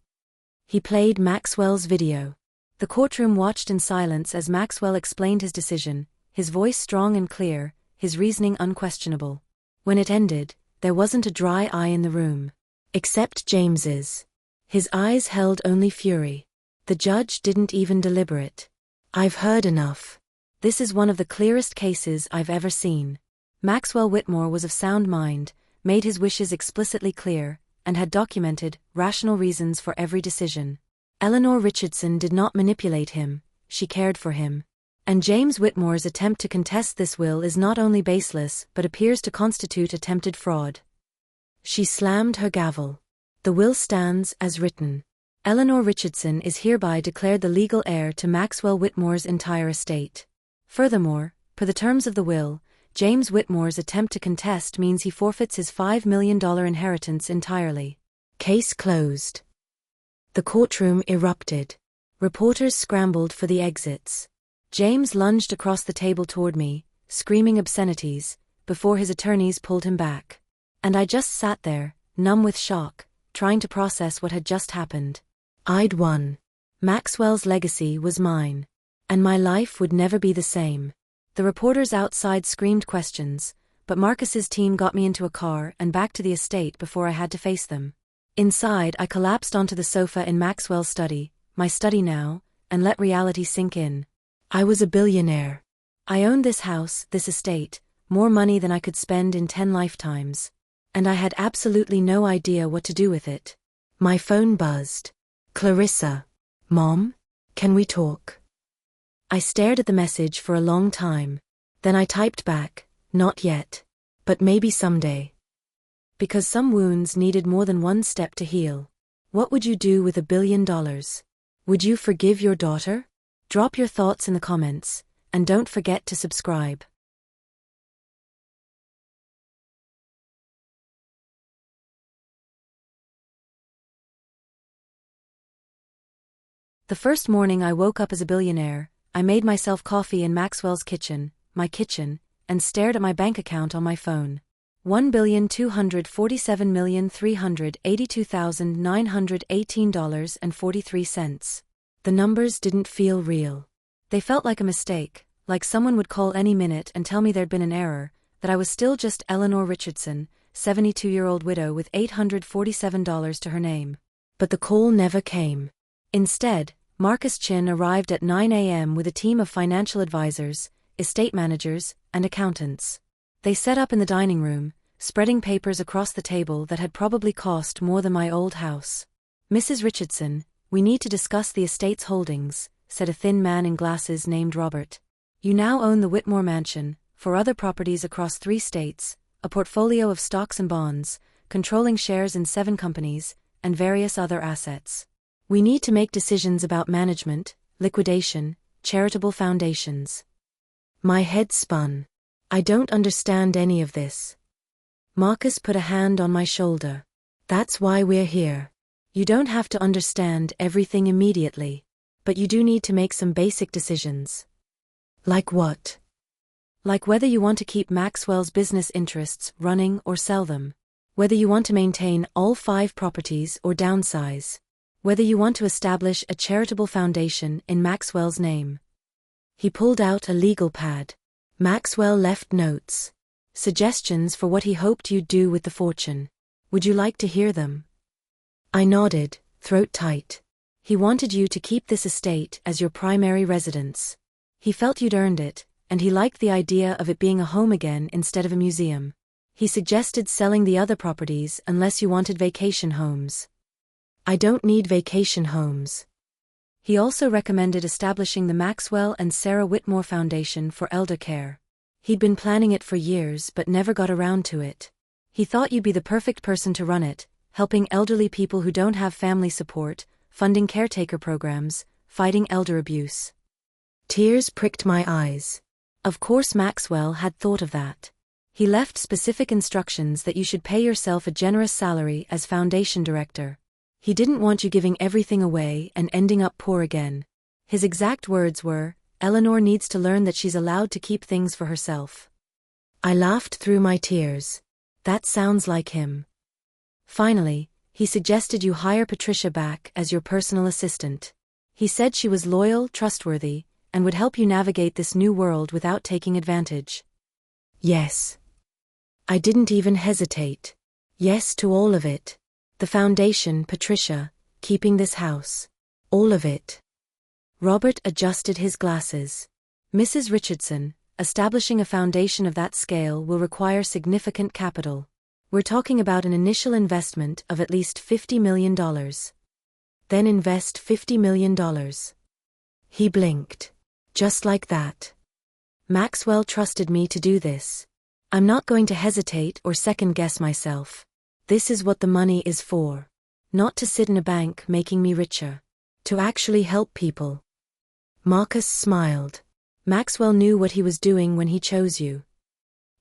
He played Maxwell's video. The courtroom watched in silence as Maxwell explained his decision, his voice strong and clear, his reasoning unquestionable. When it ended, there wasn't a dry eye in the room. Except James's. His eyes held only fury. The judge didn't even deliberate. "I've heard enough. This is one of the clearest cases I've ever seen." Maxwell Whitmore was of sound mind, made his wishes explicitly clear, and had documented rational reasons for every decision. Eleanor Richardson did not manipulate him, she cared for him. And James Whitmore's attempt to contest this will is not only baseless but appears to constitute attempted fraud. She slammed her gavel. "The will stands as written. Eleanor Richardson is hereby declared the legal heir to Maxwell Whitmore's entire estate. Furthermore, per the terms of the will, James Whitmore's attempt to contest means he forfeits his $5 million inheritance entirely." Case closed. The courtroom erupted. Reporters scrambled for the exits. James lunged across the table toward me, screaming obscenities, before his attorneys pulled him back. And I just sat there, numb with shock, trying to process what had just happened. I'd won. Maxwell's legacy was mine. And my life would never be the same. The reporters outside screamed questions, but Marcus's team got me into a car and back to the estate before I had to face them. Inside, I collapsed onto the sofa in Maxwell's study, my study now, and let reality sink in. I was a billionaire. I owned this house, this estate, more money than I could spend in 10 lifetimes. And I had absolutely no idea what to do with it. My phone buzzed. "Clarissa. Mom? Can we talk?" I stared at the message for a long time. Then I typed back, "Not yet. But maybe someday." Because some wounds needed more than one step to heal. What would you do with $1 billion? Would you forgive your daughter? Drop your thoughts in the comments, and don't forget to subscribe. The first morning I woke up as a billionaire, I made myself coffee in Maxwell's kitchen, my kitchen, and stared at my bank account on my phone. $1,247,382,918.43. The numbers didn't feel real. They felt like a mistake, like someone would call any minute and tell me there'd been an error, that I was still just Eleanor Richardson, 72-year-old widow with $847 to her name. But the call never came. Instead, Marcus Chin arrived at 9 a.m. with a team of financial advisors, estate managers, and accountants. They set up in the dining room, spreading papers across the table that had probably cost more than my old house. "Mrs. Richardson, we need to discuss the estate's holdings," said a thin man in glasses named Robert. "You now own the Whitmore Mansion, 4 other properties across 3 states, a portfolio of stocks and bonds, controlling shares in 7 companies, and various other assets. We need to make decisions about management, liquidation, charitable foundations." My head spun. I don't understand any of this. Marcus put a hand on my shoulder. "That's why we're here. You don't have to understand everything immediately. But you do need to make some basic decisions." "Like what?" "Like whether you want to keep Maxwell's business interests running or sell them. Whether you want to maintain all 5 properties or downsize. Whether you want to establish a charitable foundation in Maxwell's name." He pulled out a legal pad. Maxwell left notes. Suggestions for what he hoped you'd do with the fortune. Would you like to hear them? I nodded, throat tight. He wanted you to keep this estate as your primary residence. He felt you'd earned it, and he liked the idea of it being a home again instead of a museum. He suggested selling the other properties unless you wanted vacation homes. I don't need vacation homes. He also recommended establishing the Maxwell and Sarah Whitmore Foundation for Elder Care. He'd been planning it for years but never got around to it. He thought you'd be the perfect person to run it, helping elderly people who don't have family support, funding caretaker programs, fighting elder abuse. Tears pricked my eyes. Of course Maxwell had thought of that. He left specific instructions that you should pay yourself a generous salary as foundation director. He didn't want you giving everything away and ending up poor again. His exact words were, "Eleanor needs to learn that she's allowed to keep things for herself." I laughed through my tears. That sounds like him. Finally, he suggested you hire Patricia back as your personal assistant. He said she was loyal, trustworthy, and would help you navigate this new world without taking advantage. Yes. I didn't even hesitate. Yes to all of it. The foundation, Patricia, keeping this house. All of it. Robert adjusted his glasses. Mrs. Richardson, establishing a foundation of that scale will require significant capital. We're talking about an initial investment of at least $50 million. Then invest $50 million. He blinked. Just like that. Maxwell trusted me to do this. I'm not going to hesitate or second-guess myself. This is what the money is for. Not to sit in a bank making me richer. To actually help people. Marcus smiled. Maxwell knew what he was doing when he chose you.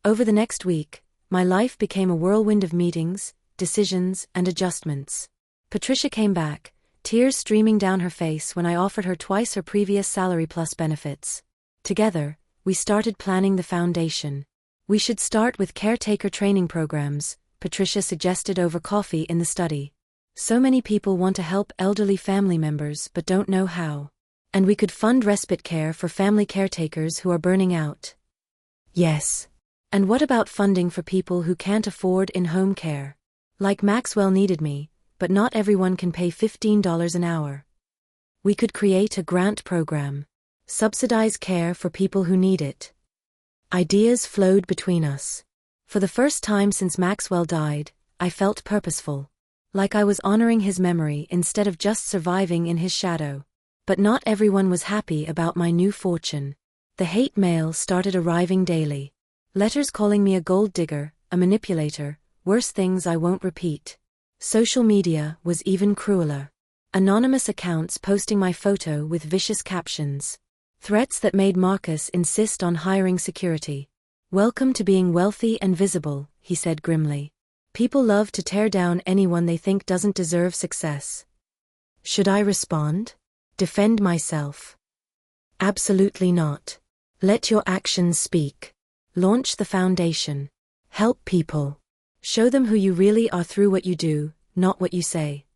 Over the next week, my life became a whirlwind of meetings, decisions, and adjustments. Patricia came back, tears streaming down her face when I offered her twice her previous salary plus benefits. Together, we started planning the foundation. We should start with caretaker training programs, Patricia suggested over coffee in the study. So many people want to help elderly family members but don't know how. And we could fund respite care for family caretakers who are burning out. Yes. And what about funding for people who can't afford in-home care? Like Maxwell needed me, but not everyone can pay $15 an hour. We could create a grant program. Subsidize care for people who need it. Ideas flowed between us. For the first time since Maxwell died, I felt purposeful. Like I was honoring his memory instead of just surviving in his shadow. But not everyone was happy about my new fortune. The hate mail started arriving daily. Letters calling me a gold digger, a manipulator, worse things I won't repeat. Social media was even crueler. Anonymous accounts posting my photo with vicious captions. Threats that made Marcus insist on hiring security. "Welcome to being wealthy and visible," he said grimly. "People love to tear down anyone they think doesn't deserve success." Should I respond? Defend myself? Absolutely not. Let your actions speak. Launch the foundation. Help people. Show them who you really are through what you do, not what you say.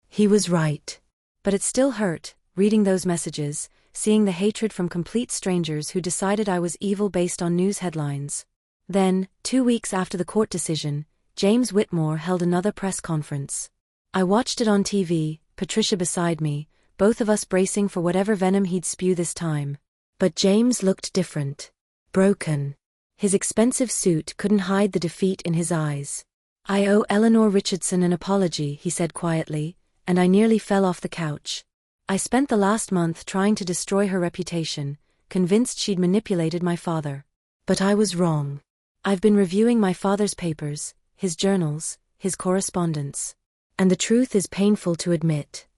He was right. But it still hurt, reading those messages, seeing the hatred from complete strangers who decided I was evil based on news headlines. Then, 2 weeks after the court decision, James Whitmore held another press conference. I watched it on TV, Patricia beside me, both of us bracing for whatever venom he'd spew this time. But James looked different. Broken. His expensive suit couldn't hide the defeat in his eyes. "I owe Eleanor Richardson an apology," he said quietly, and I nearly fell off the couch. I spent the last month trying to destroy her reputation, convinced she'd manipulated my father. But I was wrong. I've been reviewing my father's papers, his journals, his correspondence. And the truth is painful to admit.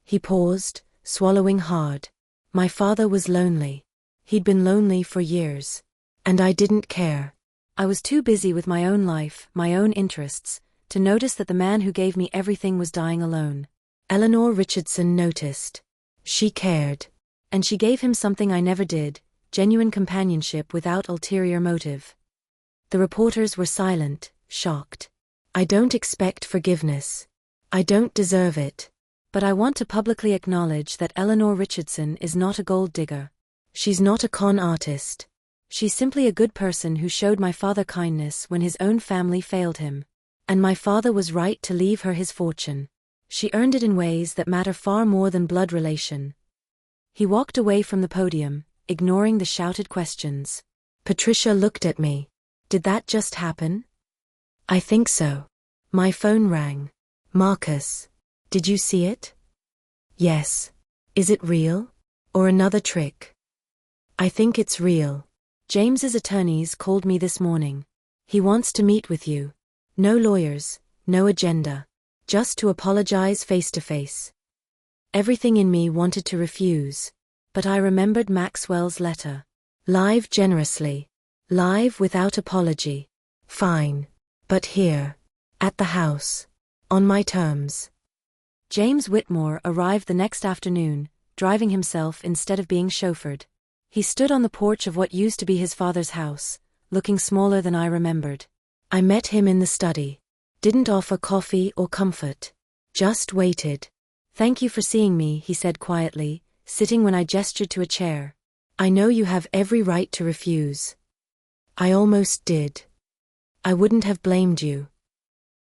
He paused, swallowing hard. My father was lonely. He'd been lonely for years. And I didn't care. I was too busy with my own life, my own interests, to notice that the man who gave me everything was dying alone. Eleanor Richardson noticed. She cared. And she gave him something I never did, genuine companionship without ulterior motive. The reporters were silent, shocked. I don't expect forgiveness. I don't deserve it. But I want to publicly acknowledge that Eleanor Richardson is not a gold digger. She's not a con artist. She's simply a good person who showed my father kindness when his own family failed him. And my father was right to leave her his fortune. She earned it in ways that matter far more than blood relation. He walked away from the podium, ignoring the shouted questions. Patricia looked at me. Did that just happen? I think so. My phone rang. Marcus, did you see it? Yes. Is it real? Or another trick? I think it's real. James's attorneys called me this morning. He wants to meet with you. No lawyers, no agenda. Just to apologize face to face. Everything in me wanted to refuse. But I remembered Maxwell's letter. Live generously. Live without apology. Fine. But here. At the house. On my terms. James Whitmore arrived the next afternoon, driving himself instead of being chauffeured. He stood on the porch of what used to be his father's house, looking smaller than I remembered. I met him in the study. Didn't offer coffee or comfort. Just waited. Thank you for seeing me, he said quietly, sitting when I gestured to a chair. I know you have every right to refuse. I almost did. I wouldn't have blamed you.